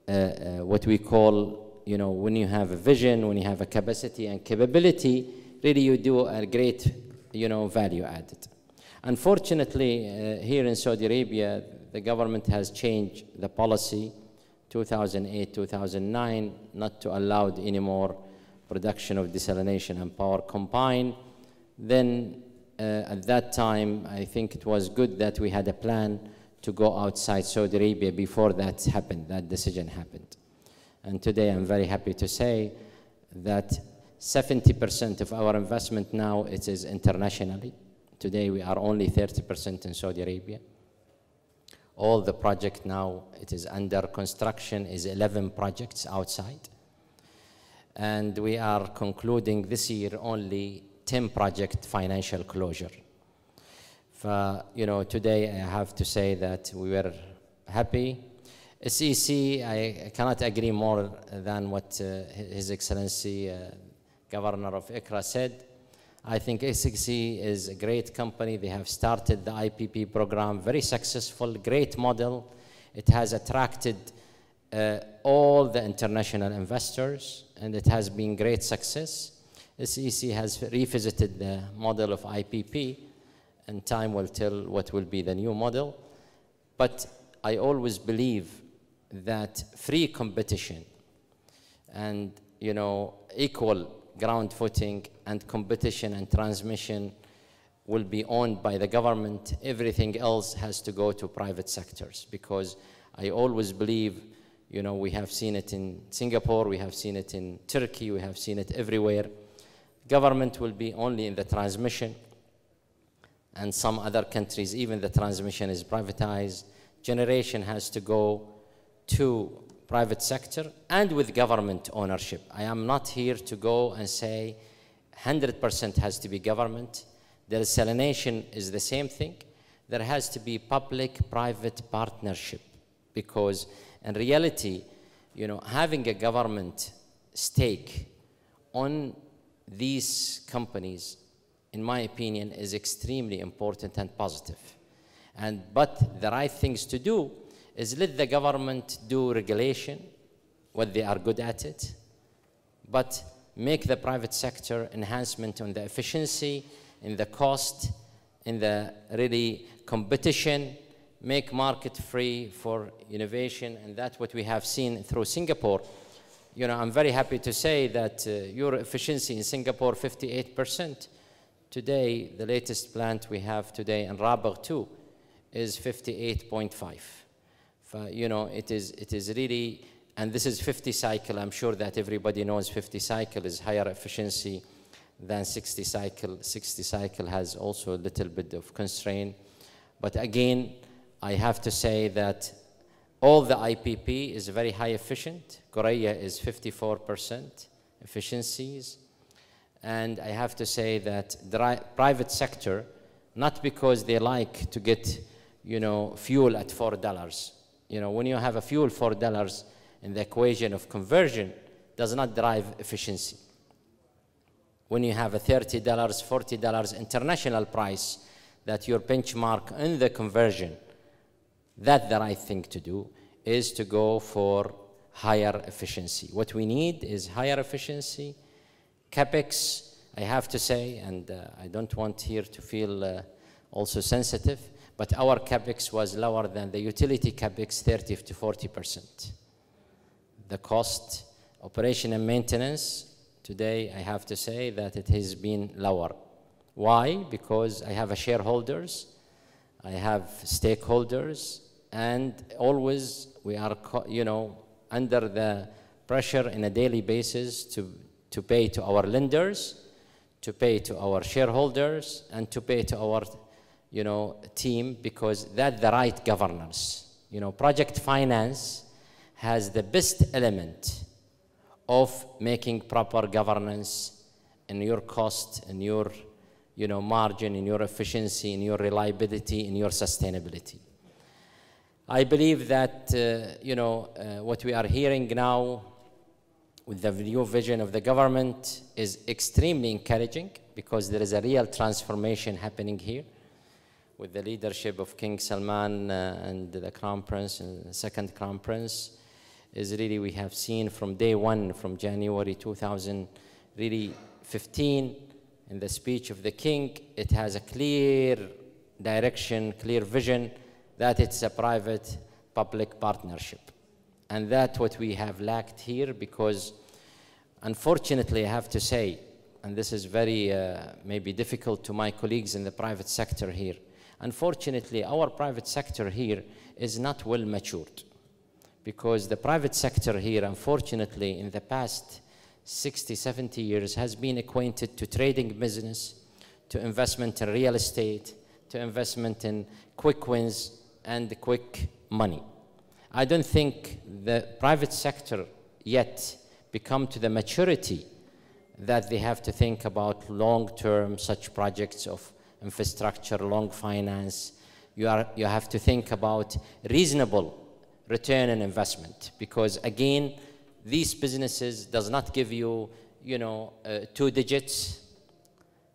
what we call, when you have a vision, when you have a capacity and capability, really you do a great, value added. Unfortunately, here in Saudi Arabia, the government has changed the policy 2008, 2009, not to allow any more production of desalination and power combined. Then at that time, I think it was good that we had a plan to go outside Saudi Arabia before that happened, that decision happened. And today I'm very happy to say that 70% of our investment now, it is internationally. Today we are only 30% in Saudi Arabia. All the project now, it is under construction, is 11 projects outside. And we are concluding this year only 10 project financial closure. Today I have to say that we were happy. SEC, I cannot agree more than what His Excellency Governor of ICRA said. I think SEC is a great company. They have started the IPP program, very successful, great model. It has attracted all the international investors, and it has been great success. SEC has revisited the model of IPP, and time will tell what will be the new model. But I always believe that free competition and, equal ground footing and competition and transmission will be owned by the government. Everything else has to go to private sectors, because I always believe, we have seen it in Singapore, we have seen it in Turkey, we have seen it everywhere. Government will be only in the transmission, and some other countries, even the transmission is privatized. Generation has to go to private sector and with government ownership. I am not here to go and say 100% has to be government. The desalination is the same thing. There has to be public-private partnership, because in reality, having a government stake on these companies, in my opinion, is extremely important and positive. But the right things to do is let the government do regulation, what they are good at it, but make the private sector enhancement on the efficiency, in the cost, in the really competition, make market free for innovation, and that's what we have seen through Singapore. You know, I'm very happy to say that your efficiency in Singapore, 58%. Today, the latest plant we have today in Rabagh 2 is 58.5. You know, it is really, and this is 50 cycle. I'm sure that everybody knows 50 cycle is higher efficiency than 60 cycle. 60 cycle has also a little bit of constraint. But again, I have to say that all the IPP is very high efficient. Korea is 54% efficiencies. And I have to say that the private sector, not because they like to get, you know, fuel at $4. You know, when you have a fuel $4 in the equation of conversion, does not drive efficiency. When you have a $30, $40 international price that your benchmark in the conversion, that the right thing to do is to go for higher efficiency. What we need is higher efficiency. CapEx, I have to say, and I don't want here to feel also sensitive, but our CapEx was lower than the utility CapEx, 30 to 40%. The cost, operation and maintenance, today I have to say that it has been lower. Why? Because I have shareholders, I have stakeholders, and always we are, you know, under the pressure on a daily basis to pay to our lenders, to pay to our shareholders, and to pay to our, you know, team, because that's the right governance. You know, project finance has the best element of making proper governance in your cost, in your, you know, margin, in your efficiency, in your reliability, in your sustainability. I believe that, you know, what we are hearing now with the new vision of the government is extremely encouraging, because there is a real transformation happening here with the leadership of King Salman and the Crown Prince and the second Crown Prince. Is really, we have seen from day one, from January 2015, in the speech of the King, it has a clear direction, clear vision, that it's a private-public partnership. And that's what we have lacked here, because unfortunately, I have to say, and this is very maybe difficult to my colleagues in the private sector here, unfortunately, our private sector here is not well matured, because the private sector here, unfortunately, in the past 60, 70 years has been acquainted to trading business, to investment in real estate, to investment in quick wins and quick money. I don't think the private sector yet become to the maturity that they have to think about long-term such projects of infrastructure, long finance. You have to think about reasonable return on investment, because again, these businesses does not give you, you know, 2 digits.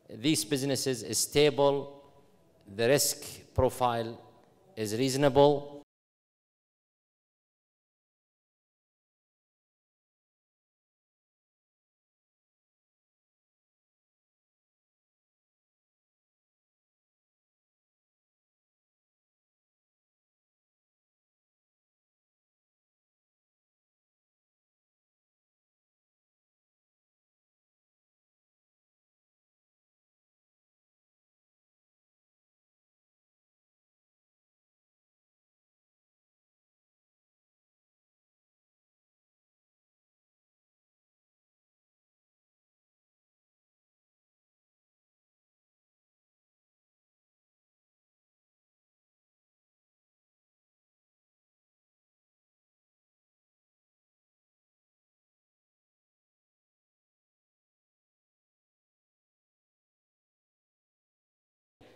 These businesses is stable, the risk profile is reasonable.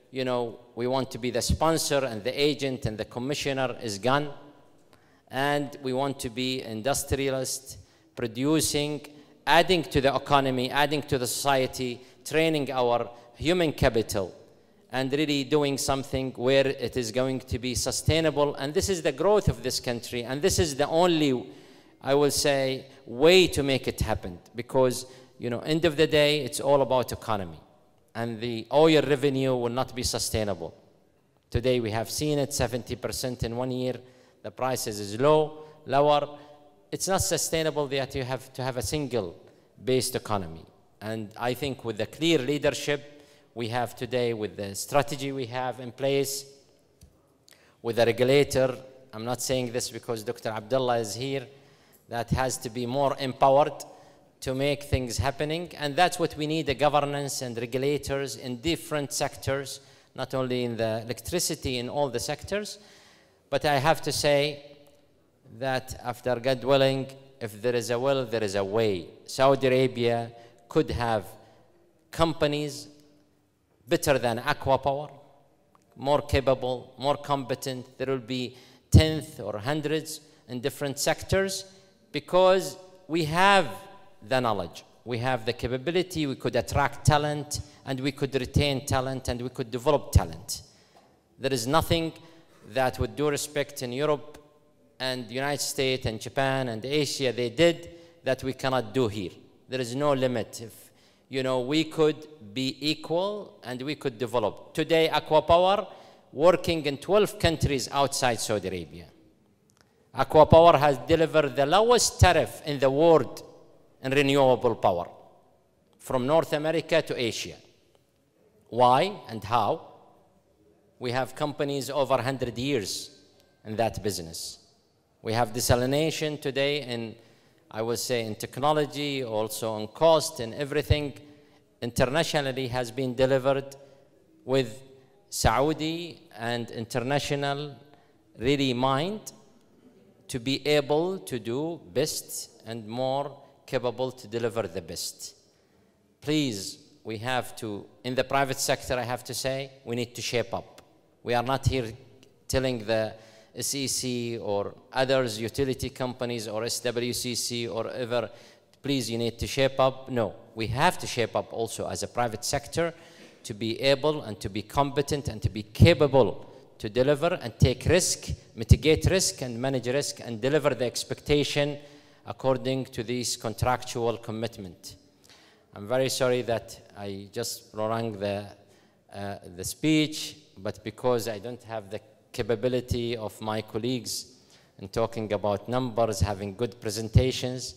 You know, we want to be the sponsor, and the agent and the commissioner is gone. And we want to be industrialist, producing adding to the economy, adding to the society, training our human capital, and really doing something where it is going to be sustainable. And this is the growth of this country, and this is the only, I will say, way to make it happen. Because, you know, end of the day, it's all about economy. And the oil revenue will not be sustainable. Today we have seen it, 70% in 1 year. The prices is lower. It's not sustainable that you have to have a single-based economy. And I think with the clear leadership we have today, with the strategy we have in place, with the regulator, I'm not saying this because Dr. Abdullah is here, that has to be more empowered to make things happening. And that's what we need, the governance and regulators in different sectors, not only in the electricity, in all the sectors. But I have to say that after God willing, if there is a will, there is a way. Saudi Arabia could have companies better than Aqua Power, more capable, more competent. There will be tens or hundreds in different sectors because we have the knowledge, we have the capability, we could attract talent, and we could retain talent, and we could develop talent. There is nothing that, with due respect, in Europe and the United States and Japan and Asia they did that we cannot do here. There is no limit. If, you know, we could be equal and we could develop. Today, Aqua Power working in 12 countries outside Saudi Arabia. Aqua Power has delivered the lowest tariff in the world in renewable power from North America to Asia. Why and how? We have companies over 100 years in that business. We have desalination today in, I would say, in technology, also on cost, and everything internationally has been delivered with Saudi and international really mind to be able to do best and more capable to deliver the best. Please, we have to, in the private sector, I have to say, we need to shape up. We are not here telling the SEC or others, utility companies or SWCC or ever, please, you need to shape up. No, we have to shape up also as a private sector to be able and to be competent and to be capable to deliver and take risk, mitigate risk and manage risk and deliver the expectation according to this contractual commitment. I'm very sorry that I just prolonged the speech, but because I don't have the capability of my colleagues in talking about numbers, having good presentations,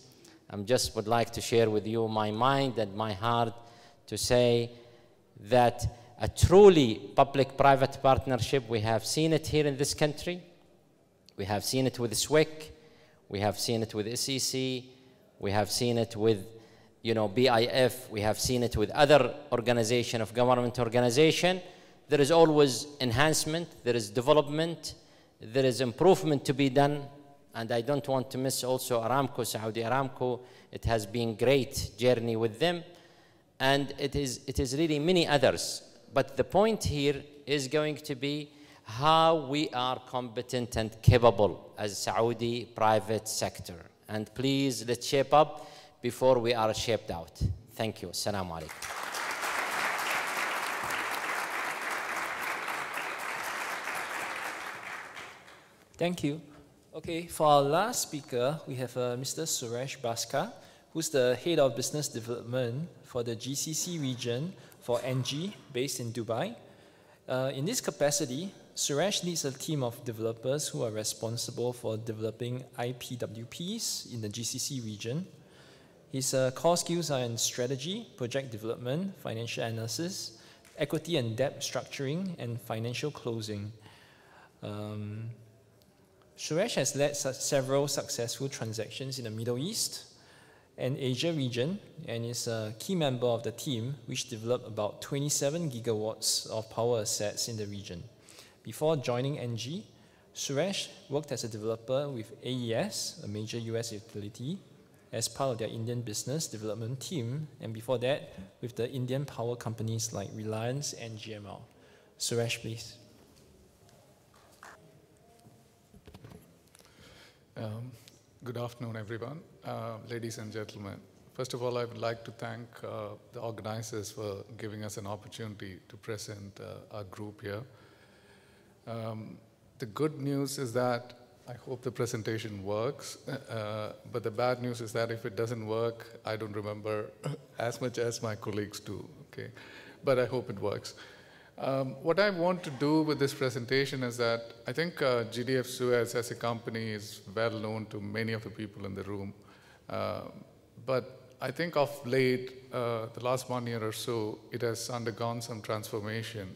I just would like to share with you my mind and my heart to say that a truly public-private partnership, we have seen it here in this country. We have seen it with SWIC. We have seen it with SEC. We have seen it with, you know, BIF. We have seen it with other organization of government organization. There is always enhancement. There is development. There is improvement to be done. And I don't want to miss also Aramco, Saudi Aramco. It has been great journey with them. And it is really many others. But the point here is going to be how we are competent and capable as Saudi private sector. And please, let's shape up before we are shaped out. Thank you. Assalamu alaikum. Thank you. Okay, for our last speaker, we have Mr. Suresh Bhaskar, who's the Head of Business Development for the GCC region for ENGIE, based in Dubai. In this capacity, Suresh leads a team of developers who are responsible for developing IPWPs in the GCC region. His core skills are in strategy, project development, financial analysis, equity and debt structuring, and financial closing. Suresh has led several successful transactions in the Middle East and Asia region, and is a key member of the team which developed about 27 gigawatts of power assets in the region. Before joining ENGIE, Suresh worked as a developer with AES, a major US utility, as part of their Indian business development team, and before that, with the Indian power companies like Reliance and GML. Suresh, please. Good afternoon, everyone. Ladies and gentlemen, First of all, I would like to thank the organizers for giving us an opportunity to present our group here. The good news is that I hope the presentation works, but the bad news is that if it doesn't work, I don't remember as much as my colleagues do, okay? But I hope it works. What I want to do with this presentation is that I think GDF Suez as a company is well known to many of the people in the room, but I think of late, the last 1 year or so, it has undergone some transformation.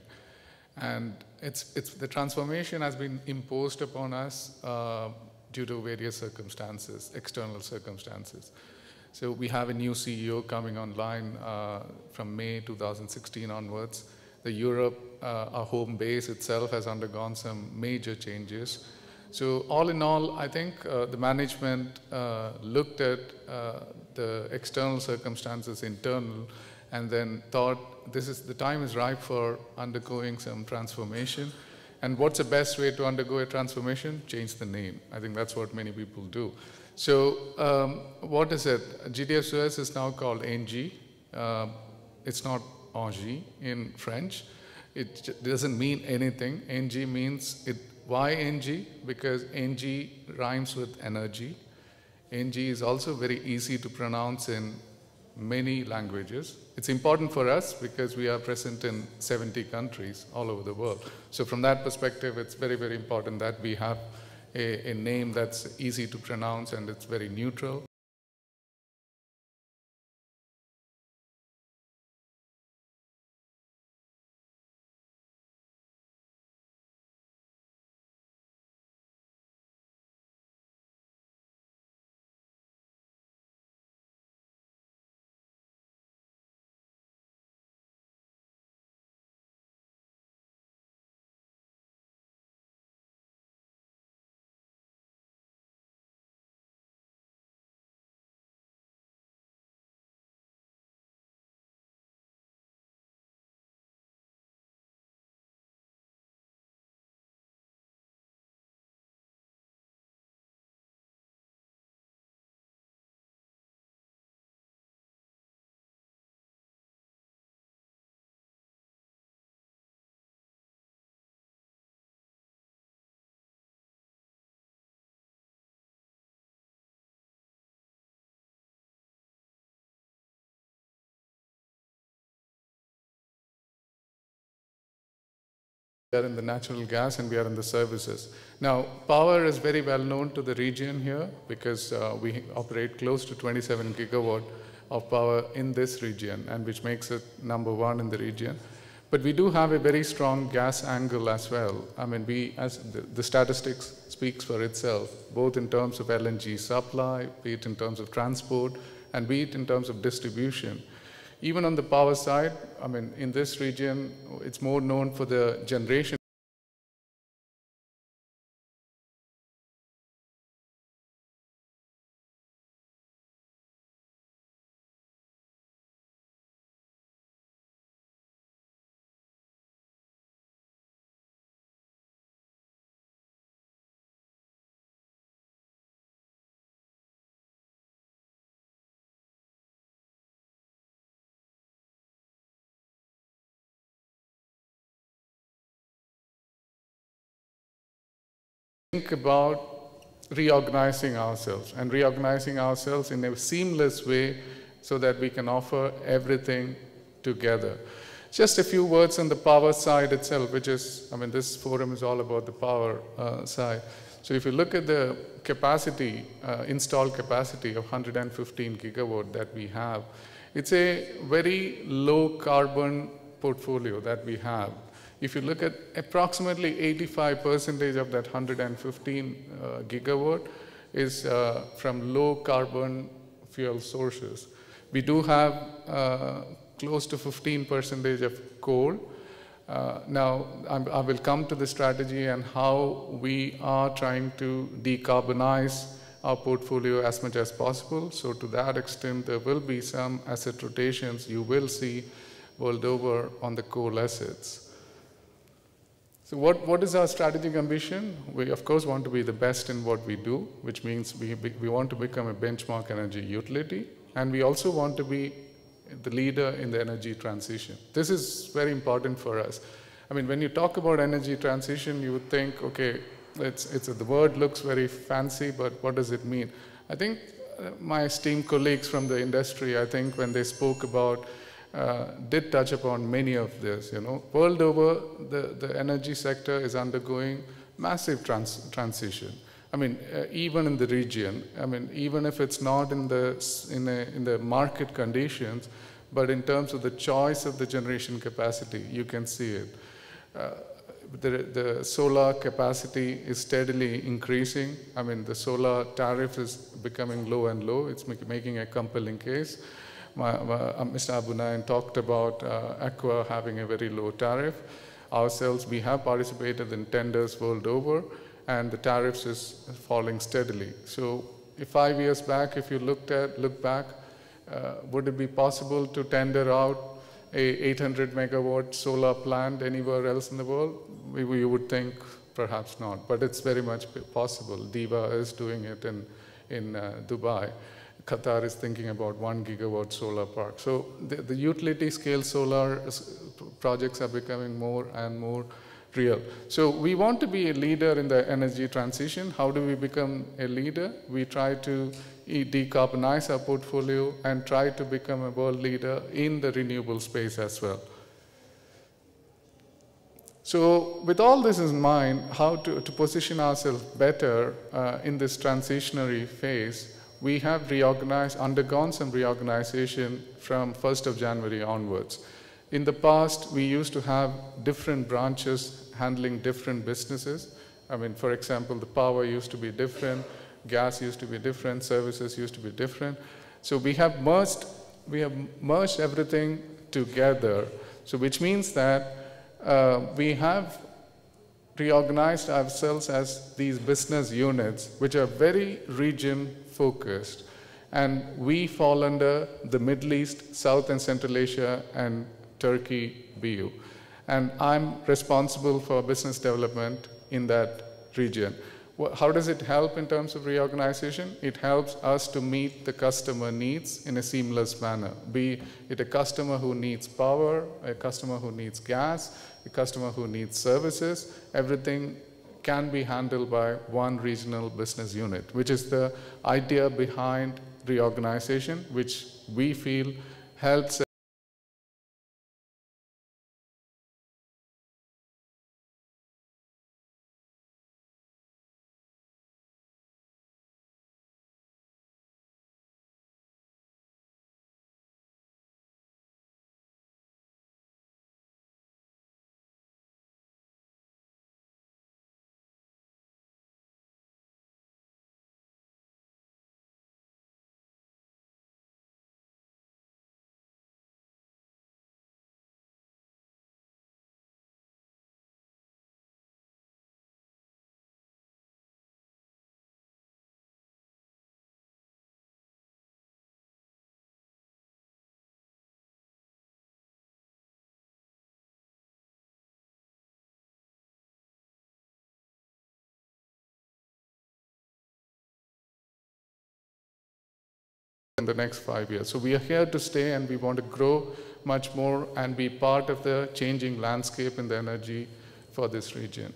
And the transformation has been imposed upon us due to various circumstances, external circumstances. So we have a new CEO coming online from May 2016 onwards. The Europe, our home base itself, has undergone some major changes. So all in all, I think the management looked at the external circumstances, internal, and then thought the time is ripe for undergoing some transformation. And what's the best way to undergo a transformation? Change the name. I think that's what many people do. So what is it? GDF Suez is now called ENGIE. It's not ENGIE in French. It doesn't mean anything. ENGIE means, why ENGIE? Because ENGIE rhymes with energy. ENGIE is also very easy to pronounce in many languages. It's important for us because we are present in 70 countries all over the world. So from that perspective, it's very, very important that we have a name that's easy to pronounce and it's very neutral. We are in the natural gas and we are in the services. Now, power is very well known to the region here because we operate close to 27 gigawatt of power in this region, and which makes it #1 in the region. But we do have a very strong gas angle as well. I mean, the statistics speaks for itself, both in terms of LNG supply, be it in terms of transport, and be it in terms of distribution. Even on the power side, I mean, in this region, it's more known for the generation. Think about reorganizing ourselves in a seamless way so that we can offer everything together. Just a few words on the power side itself, which is, I mean, this forum is all about the power side. So if you look at the capacity, installed capacity of 115 gigawatt that we have, it's a very low carbon portfolio that we have. If you look at approximately 85% of that 115 gigawatt is from low carbon fuel sources. We do have close to 15% of coal. Now, I will come to the strategy and how we are trying to decarbonize our portfolio as much as possible. So to that extent, there will be some asset rotations you will see world over on the coal assets. So what is our strategic ambition? We, of course, want to be the best in what we do, which means we want to become a benchmark energy utility. and we also want to be the leader in the energy transition. This is very important for us. I mean, when you talk about energy transition, you would think, okay, the word looks very fancy, but what does it mean? I think my esteemed colleagues from the industry, I think when they spoke about, did touch upon many of this, you know. World over, the energy sector is undergoing massive transition. I mean, even in the region, I mean, even if it's not in the market conditions, but in terms of the choice of the generation capacity, you can see it. The solar capacity is steadily increasing. I mean, the solar tariff is becoming low and low. It's making a compelling case. Mr. Abunayan talked about Aqua having a very low tariff. Ourselves, we have participated in tenders world over, and the tariffs is falling steadily. So, 5 years back, if you look back, would it be possible to tender out a 800 megawatt solar plant anywhere else in the world? We would think perhaps not, but it's very much possible. DEWA is doing it in Dubai. Qatar is thinking about 1 gigawatt solar park. So the utility scale solar projects are becoming more and more real. So we want to be a leader in the energy transition. How do we become a leader? We try to decarbonize our portfolio and try to become a world leader in the renewable space as well. So with all this in mind, how to position ourselves better in this transitionary phase, we have undergone some reorganization from 1st of January onwards. In the past, we used to have different branches handling different businesses. I mean, for example, the power used to be different, gas used to be different, services used to be different. So we have merged everything together. So which means that we have reorganized ourselves as these business units, which are very region focused. And we fall under the Middle East, South and Central Asia, and Turkey BU. And I'm responsible for business development in that region. How does it help in terms of reorganization? It helps us to meet the customer needs in a seamless manner. Be it a customer who needs power, a customer who needs gas, a customer who needs services, everything can be handled by one regional business unit, which is the idea behind reorganization, which we feel helps in the next 5 years. So we are here to stay, and we want to grow much more and be part of the changing landscape in the energy for this region.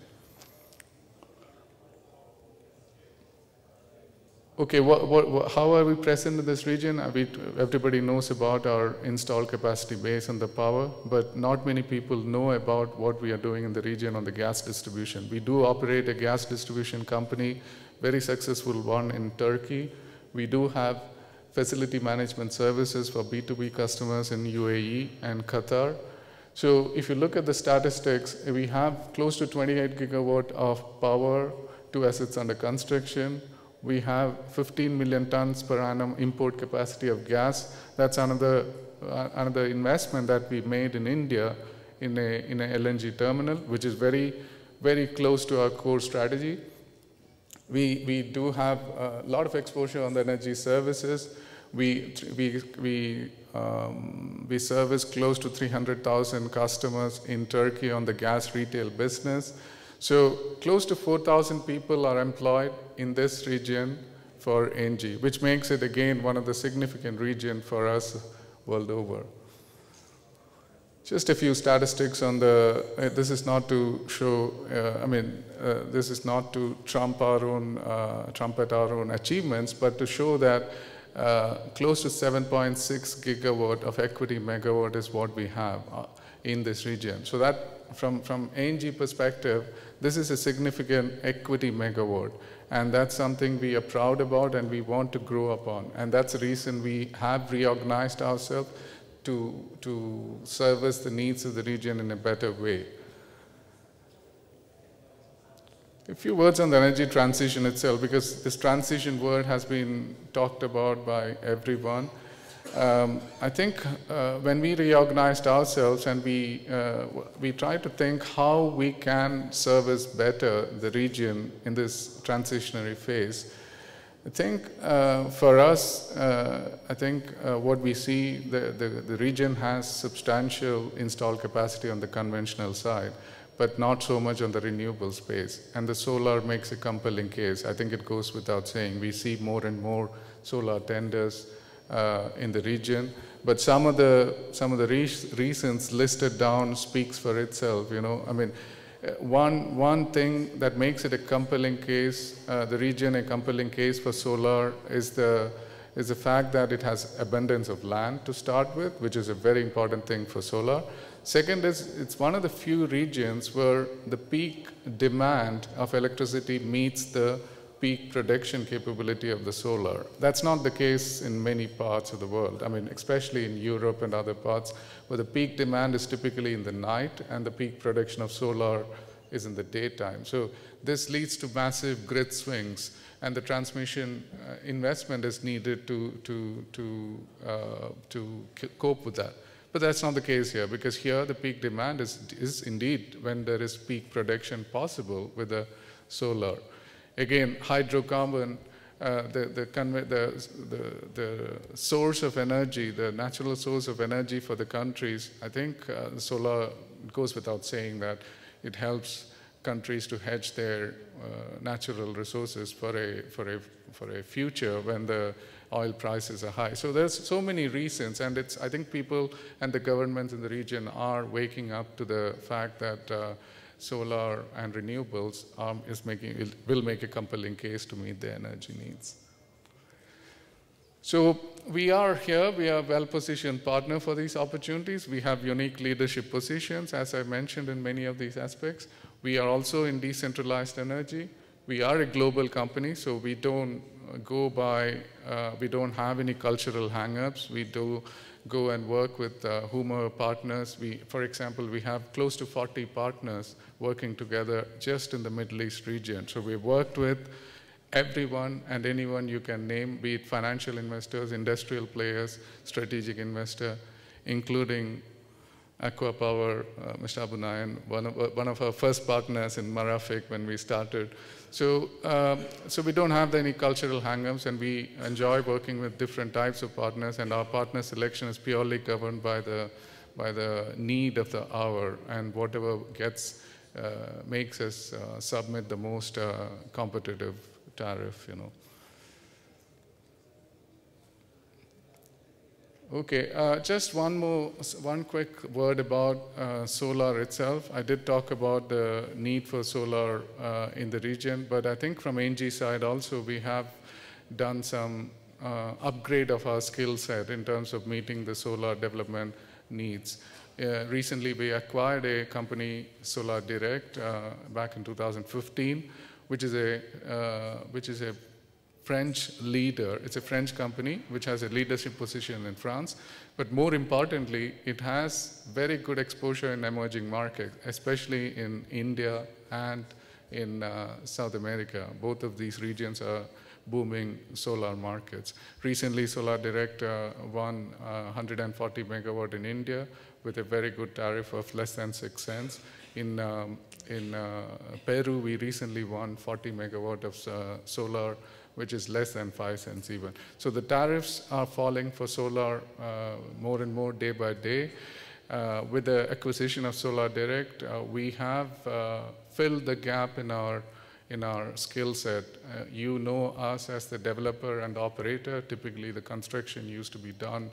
Okay, how are we present in this region? Everybody knows about our installed capacity base and the power, but not many people know about what we are doing in the region on the gas distribution. We do operate a gas distribution company, very successful one in Turkey. We do have facility management services for B2B customers in UAE and Qatar. So if you look at the statistics, we have close to 28 gigawatt of power to assets under construction. We have 15 million tons per annum import capacity of gas. That's another investment that we made in India in a LNG terminal, which is very, very close to our core strategy. We do have a lot of exposure on the energy services. We service close to 300,000 customers in Turkey on the gas retail business. So close to 4,000 people are employed in this region for ENGIE, which makes it again one of the significant regions for us world over. Just a few statistics on the, this is not to show, this is not to trumpet our own achievements, but to show that close to 7.6 gigawatt of equity megawatt is what we have in this region. So that, from ENGIE perspective, this is a significant equity megawatt. And that's something we are proud about and we want to grow upon. And that's the reason we have reorganized ourselves to service the needs of the region in a better way. A few words on the energy transition itself, because this transition word has been talked about by everyone. I think when we reorganized ourselves and we tried to think how we can service better the region in this transitionary phase, I think for us, what we see, the region has substantial installed capacity on the conventional side, but not so much on the renewable space. And the solar makes a compelling case. I think it goes without saying. We see more and more solar tenders in the region, but some of the reasons listed down speaks for itself. You know, I mean, one thing that makes it a compelling case, the region a compelling case for solar, is the fact that it has abundance of land to start with, which is a very important thing for solar. Second is, it's one of the few regions where the peak demand of electricity meets the peak production capability of the solar. That's not the case in many parts of the world. I mean, especially in Europe and other parts, where the peak demand is typically in the night and the peak production of solar is in the daytime. So this leads to massive grid swings, and the transmission investment is needed to cope with that. But that's not the case here, because here the peak demand is indeed when there is peak production possible with the solar. Again, hydrocarbon, the source of energy, the natural source of energy for the countries, I think the solar goes without saying that it helps countries to hedge their natural resources for a future when the oil prices are high. So there's so many reasons, and I think people and the governments in the region are waking up to the fact that solar and renewables will make a compelling case to meet their energy needs. So we are here, we are a well-positioned partner for these opportunities. We have unique leadership positions, as I mentioned, in many of these aspects. We are also in decentralized energy. We are a global company, so we don't we don't have any cultural hang-ups. We do go and work with whomever partners. For example, we have close to 40 partners working together just in the Middle East region. So we've worked with everyone and anyone you can name, be it financial investors, industrial players, strategic investor, including Aqua Power, Mr. Abu Nayan, one of our first partners in Marafiq when we started. So we don't have any cultural hang-ups, and we enjoy working with different types of partners, and our partner selection is purely governed by the need of the hour, and whatever makes us submit the most competitive tariff, you know. Okay, just one quick word about solar itself. I did talk about the need for solar in the region, but I think from ENGIE side also we have done some upgrade of our skill set in terms of meeting the solar development needs. Recently we acquired a company, Solar Direct, back in 2015, which is a French leader. It's a French company which has a leadership position in France, but more importantly, it has very good exposure in emerging markets, especially in India and in South America. Both of these regions are booming solar markets. Recently, Solar Direct won 140 megawatt in India with a very good tariff of less than 6 cents. In Peru, we recently won 40 megawatt of solar, which is less than 5 cents even. So the tariffs are falling for solar more and more day by day. With the acquisition of Solar Direct, we have filled the gap in our in our skill set. You know us as the developer and operator. Typically, the construction used to be done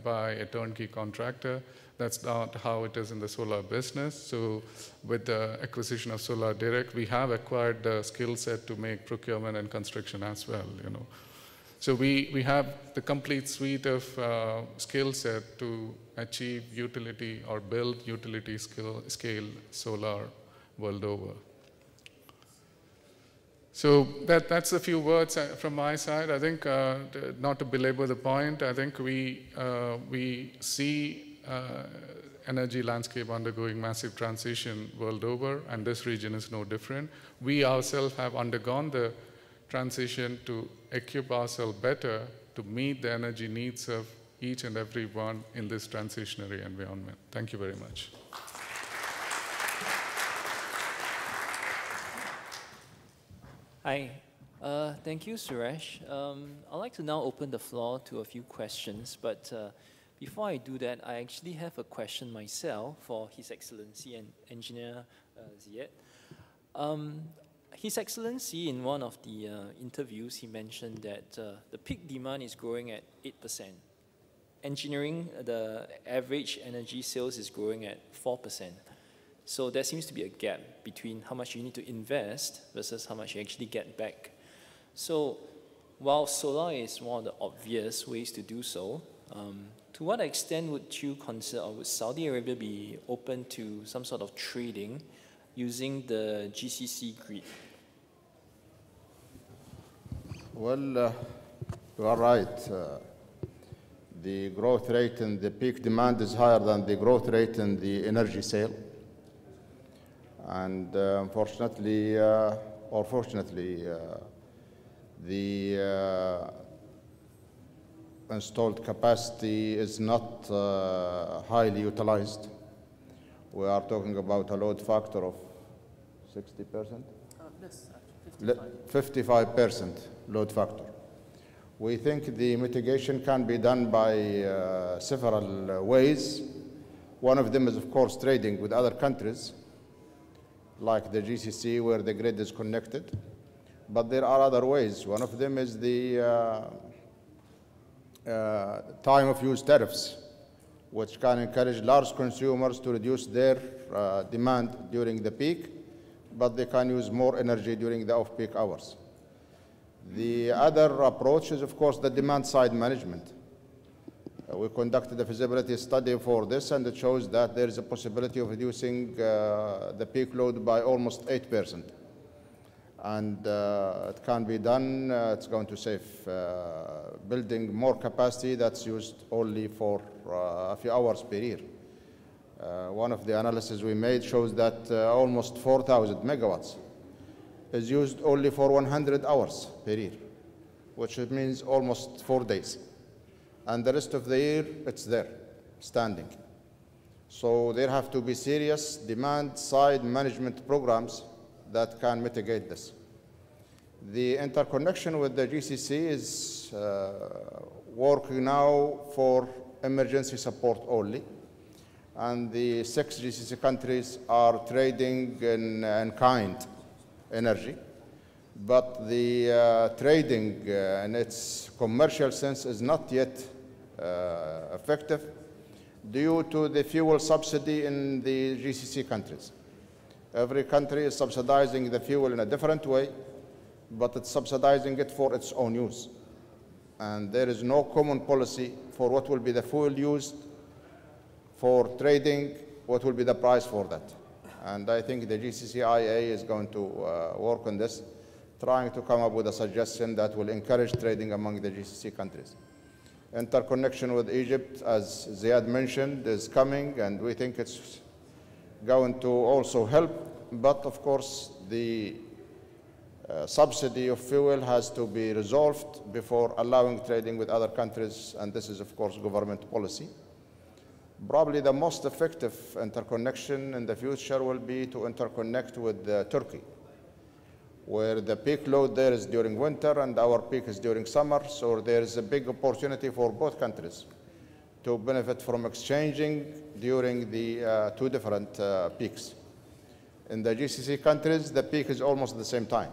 by a turnkey contractor. That's not how it is in the solar business. So with the acquisition of Solar Direct, we have acquired the skill set to make procurement and construction as well, you know. So we have the complete suite of skill set to achieve utility or build utility scale solar world over. So that's a few words from my side. I think, not to belabor the point, I think we see energy landscape undergoing massive transition world over, and this region is no different. We ourselves have undergone the transition to equip ourselves better to meet the energy needs of each and every one in this transitionary environment. Thank you very much. Hi. Thank you, Suresh. I'd like to now open the floor to a few questions, but before I do that, I actually have a question myself for His Excellency and Engineer Ziyad. His Excellency, in one of the interviews, he mentioned that the peak demand is growing at 8%. Engineering, the average energy sales is growing at 4%. So there seems to be a gap between how much you need to invest versus how much you actually get back. So while solar is one of the obvious ways to do so, to what extent would you consider, or would Saudi Arabia be open to some sort of trading using the GCC grid? Well, you are right. The growth rate in the peak demand is higher than the growth rate in the energy sale. And unfortunately, or fortunately, the installed capacity is not highly utilized. We are talking about a load factor of 60%? 55% load factor. We think the mitigation can be done by several ways. One of them is, of course, trading with other countries, like the GCC, where the grid is connected. But there are other ways. One of them is the time of use tariffs, which can encourage large consumers to reduce their demand during the peak, but they can use more energy during the off-peak hours. The other approach is, of course, the demand-side management. We conducted a feasibility study for this, and it shows that there is a possibility of reducing the peak load by almost 8%. And it can be done. It's going to save building more capacity that's used only for a few hours per year. One of the analyses we made shows that almost 4,000 megawatts is used only for 100 hours per year, which means almost 4 days. And the rest of the year, it's there, standing. So there have to be serious demand-side management programs that can mitigate this. The interconnection with the GCC is working now for emergency support only. And the 6 GCC countries are trading in kind energy. But the trading in its commercial sense is not yet effective due to the fuel subsidy in the GCC countries. Every country is subsidizing the fuel in a different way, but it's subsidizing it for its own use. And there is no common policy for what will be the fuel used for trading, what will be the price for that. And I think the GCCIA is going to work on this, trying to come up with a suggestion that will encourage trading among the GCC countries. Interconnection with Egypt, as Ziyad mentioned, is coming, and we think it's going to also help. But of course, the subsidy of fuel has to be resolved before allowing trading with other countries, and this is, of course, government policy. Probably the most effective interconnection in the future will be to interconnect with Turkey, where the peak load there is during winter and our peak is during summer, so there is a big opportunity for both countries to benefit from exchanging during the 2 different peaks. In the GCC countries, the peak is almost at the same time.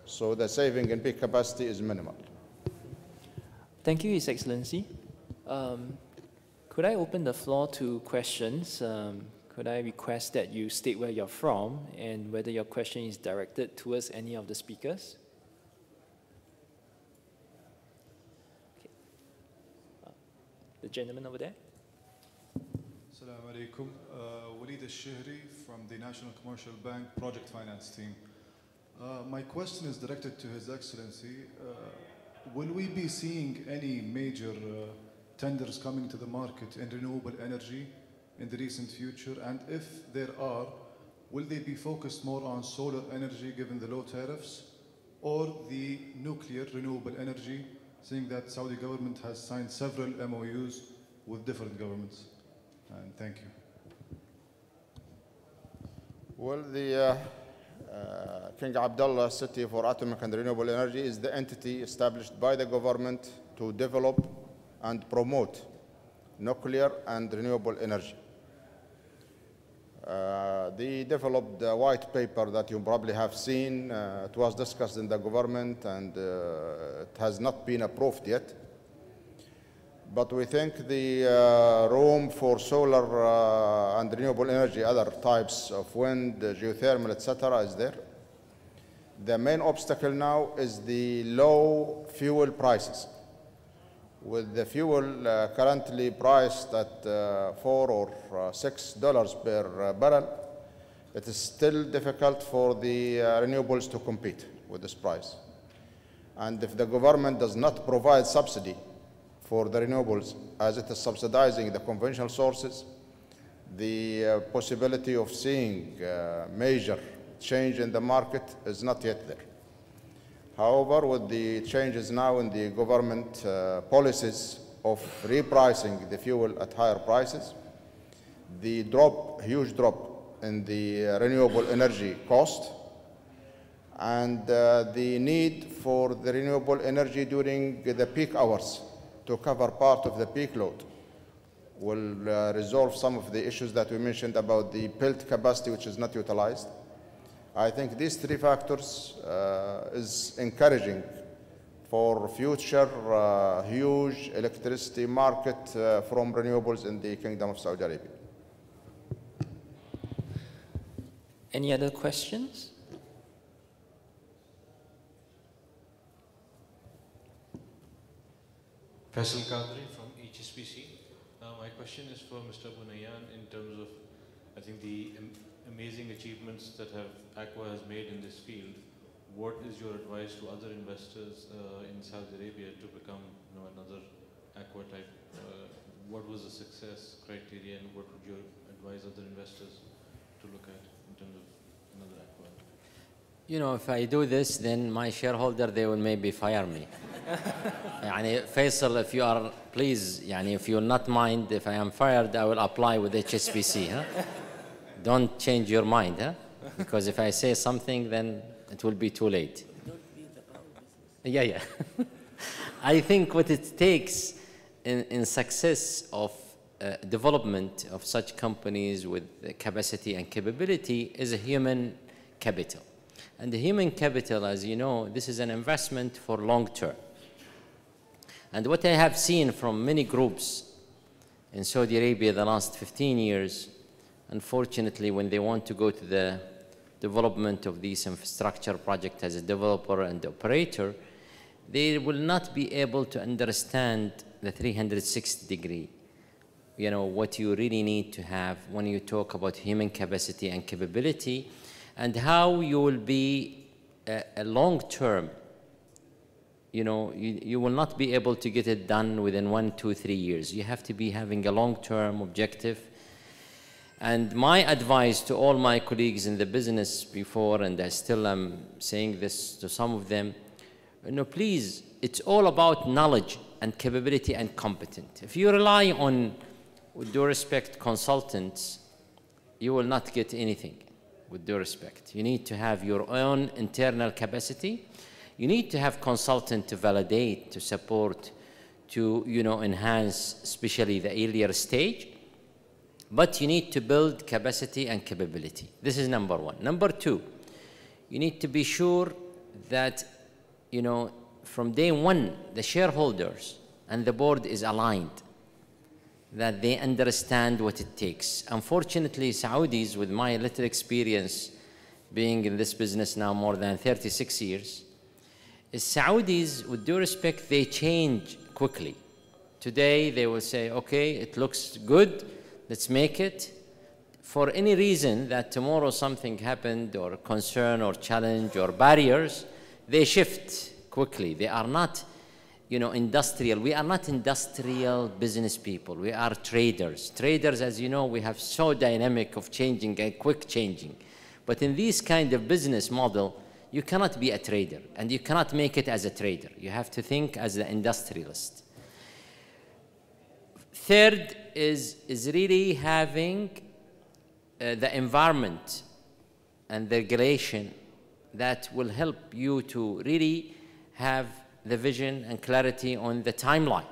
So the saving in peak capacity is minimal. Thank you, His Excellency. Could I open the floor to questions? Could I request that you state where you're from and whether your question is directed towards any of the speakers? Okay. The gentleman over there. Assalamu alaikum. Al-Shehri from the National Commercial Bank Project Finance Team. My question is directed to His Excellency. Will we be seeing any major tenders coming to the market in renewable energy in the recent future? And if there are, will they be focused more on solar energy given the low tariffs, or the nuclear renewable energy, seeing that Saudi government has signed several MOUs with different governments? And thank you. Well, the King Abdullah City for Atomic and Renewable Energy is the entity established by the government to develop and promote nuclear and renewable energy. They developed a white paper that you probably have seen. It was discussed in the government and it has not been approved yet. But we think the room for solar and renewable energy, other types of wind, geothermal, etc., is there. The main obstacle now is the low fuel prices. With the fuel currently priced at $4 or $6 per barrel, it is still difficult for the renewables to compete with this price. And if the government does not provide subsidy for the renewables, as it is subsidizing the conventional sources, the possibility of seeing major change in the market is not yet there. However, with the changes now in the government policies of repricing the fuel at higher prices, the huge drop in the renewable energy cost, and the need for the renewable energy during the peak hours to cover part of the peak load will resolve some of the issues that we mentioned about the built capacity which is not utilized. I think these three factors is encouraging for future huge electricity market from renewables in the Kingdom of Saudi Arabia. Any other questions? Faisal Qadri from HSBC. My question is for Mr. Bunayan in terms of, I think, the amazing achievements that Aqua has made in this field. What is your advice to other investors in Saudi Arabia to become another Aqua type? What was the success criteria, and what would you advise other investors to look at in terms of another Aqua? You know, if I do this, then my shareholder, they will maybe fire me. Yani, Faisal, if you are, please, yani, if you will not mind, if I am fired, I will apply with HSBC. Huh? Don't change your mind, huh? Because if I say something, then it will be too late. Yeah. I think what it takes in success of development of such companies with capacity and capability is a human capital. And the human capital, as you know, this is an investment for long term. And what I have seen from many groups in Saudi Arabia the last 15 years, unfortunately, when they want to go to the development of these infrastructure project as a developer and operator, they will not be able to understand the 360-degree, you know, what you really need to have when you talk about human capacity and capability, and how you will be a long-term, you know, you will not be able to get it done within 1, 2, 3 years. You have to be having a long-term objective. And my advice to all my colleagues in the business before, and I still am saying this to some of them, you know, please, it's all about knowledge and capability and competence. If you rely on, with due respect, consultants, you will not get anything, with due respect. You need to have your own internal capacity. You need to have consultant to validate, to support, to, you know, enhance, especially the earlier stage. But you need to build capacity and capability. This is number one. Number two, you need to be sure that, you know, from day one, the shareholders and the board is aligned, that they understand what it takes. Unfortunately, Saudis, with my little experience being in this business now more than 36 years, Saudis, with due respect, they change quickly. Today, they will say, okay, it looks good, let's make it. For any reason that tomorrow something happened, or concern, or challenge, or barriers, they shift quickly. They are not, you know, industrial. We are not industrial business people. We are traders. Traders, as you know, we have so dynamic of changing and quick changing. But in this kind of business model, you cannot be a trader, and you cannot make it as a trader. You have to think as an industrialist. Third is really having the environment and the regulation that will help you to really have the vision and clarity on the timeline.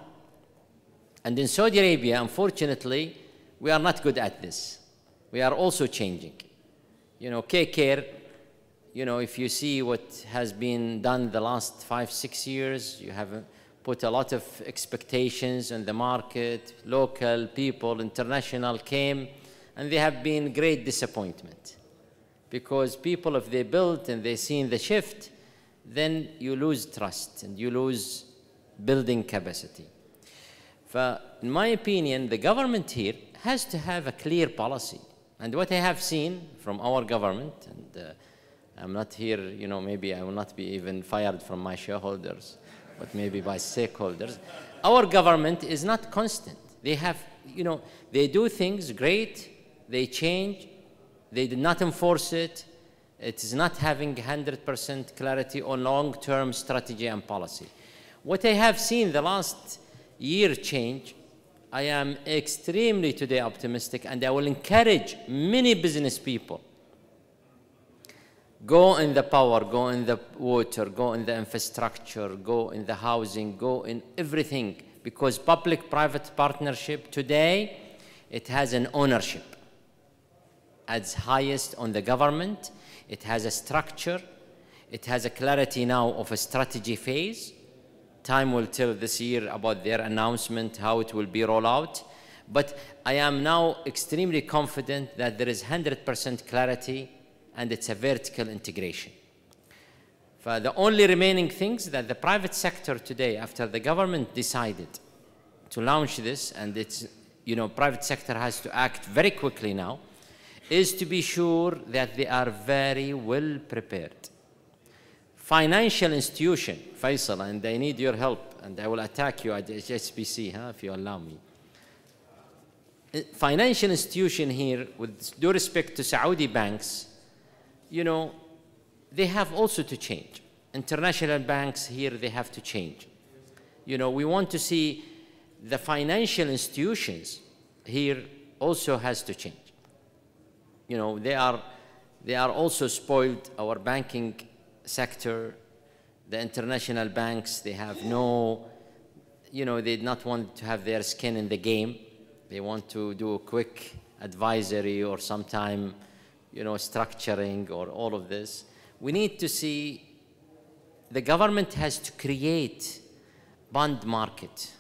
And in Saudi Arabia, unfortunately, we are not good at this. We are also changing. You know, K-Care, you know, if you see what has been done the last 5-6 years, you have put a lot of expectations on the market, local people, international came, and they have been great disappointment. Because people, if they build and they see the shift, then you lose trust and you lose building capacity. In my opinion, the government here has to have a clear policy. And what I have seen from our government, and I'm not here, you know, maybe I will not be even fired from my shareholders, but maybe by stakeholders. Our government is not constant. They have, you know, they do things great, they change, they did not enforce it. It is not having 100% clarity on long-term strategy and policy. What I have seen the last year change, I am extremely today optimistic, and I will encourage many business people. Go in the power, go in the water, go in the infrastructure, go in the housing, go in everything, because public-private partnership today, it has an ownership as highest on the government. It has a structure. It has a clarity now of a strategy phase. Time will tell this year about their announcement, how it will be rolled out. But I am now extremely confident that there is 100% clarity, and it's a vertical integration. For the only remaining things that the private sector today, after the government decided to launch this, and it's, you know, private sector has to act very quickly now, is to be sure that they are very well prepared. Financial institution, Faisal, and I need your help, and I will attack you at HSBC, if you allow me. Financial institution here, with due respect to Saudi banks, you know, they have also to change. International banks here, they have to change. You know, we want to see the financial institutions here also has to change. You know, they are also spoiled, our banking sector. The international banks, they have no, you know, they did not want to have their skin in the game. They want to do a quick advisory or sometime, you know, structuring or all of this. We need to see the government has to create bond market,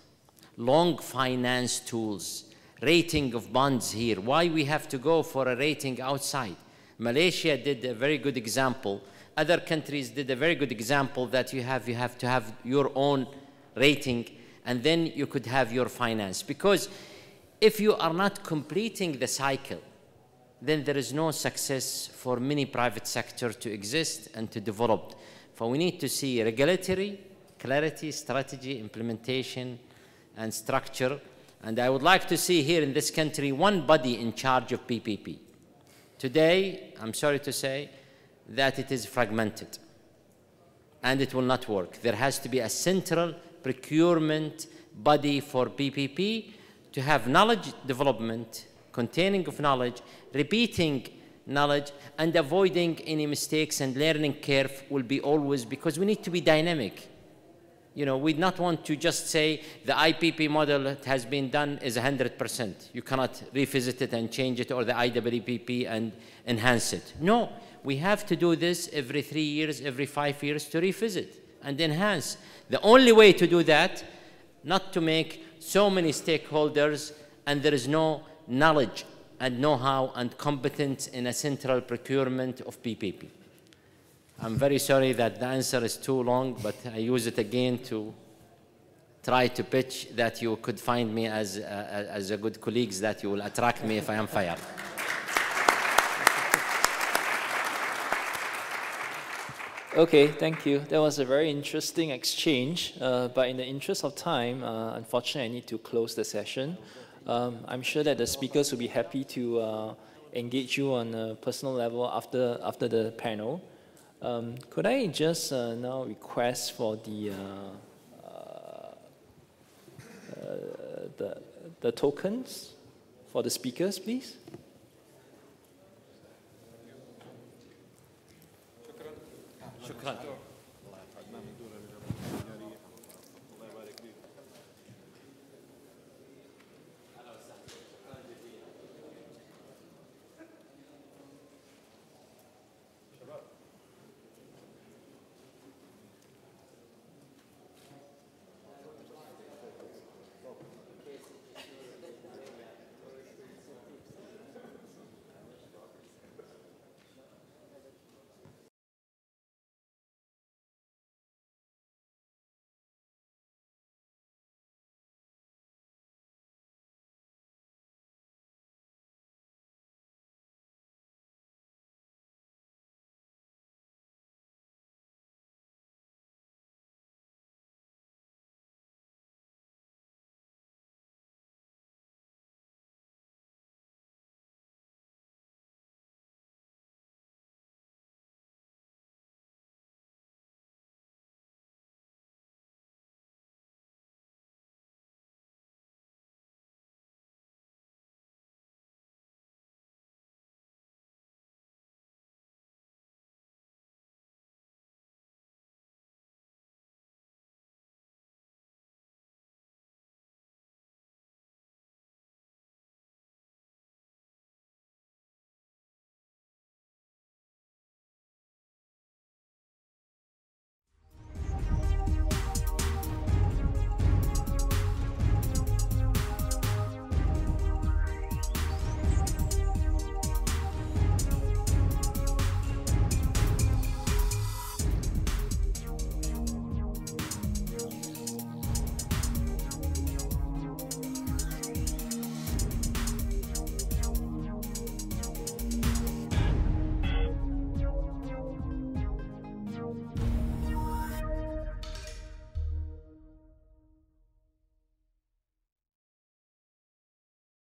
long finance tools, rating of bonds here. Why we have to go for a rating outside? Malaysia did a very good example. Other countries did a very good example that you have to have your own rating, and then you could have your finance. Because if you are not completing the cycle, then there is no success for many private sector to exist and to develop. So we need to see regulatory clarity, strategy, implementation, and structure. And I would like to see here in this country one body in charge of PPP. Today, I'm sorry to say that it is fragmented and it will not work. There has to be a central procurement body for PPP to have knowledge development, containing of knowledge, repeating knowledge, and avoiding any mistakes, and learning curve will be always, because we need to be dynamic. we not want to just say the IPP model that has been done is 100%. You cannot revisit it and change it, or the IWPP and enhance it. No, we have to do this every 3 years, every 5 years to revisit and enhance. The only way to do that, not to make so many stakeholders and there is no knowledge and know-how and competence in a central procurement of PPP. I'm very sorry that the answer is too long, but I use it again to try to pitch that you could find me as a good colleagues, that you will attract me if I am fired. Okay, thank you. That was a very interesting exchange, but in the interest of time, unfortunately, I need to close the session. I'm sure that the speakers will be happy to engage you on a personal level after the panel. Could I just now request for the tokens for the speakers, please?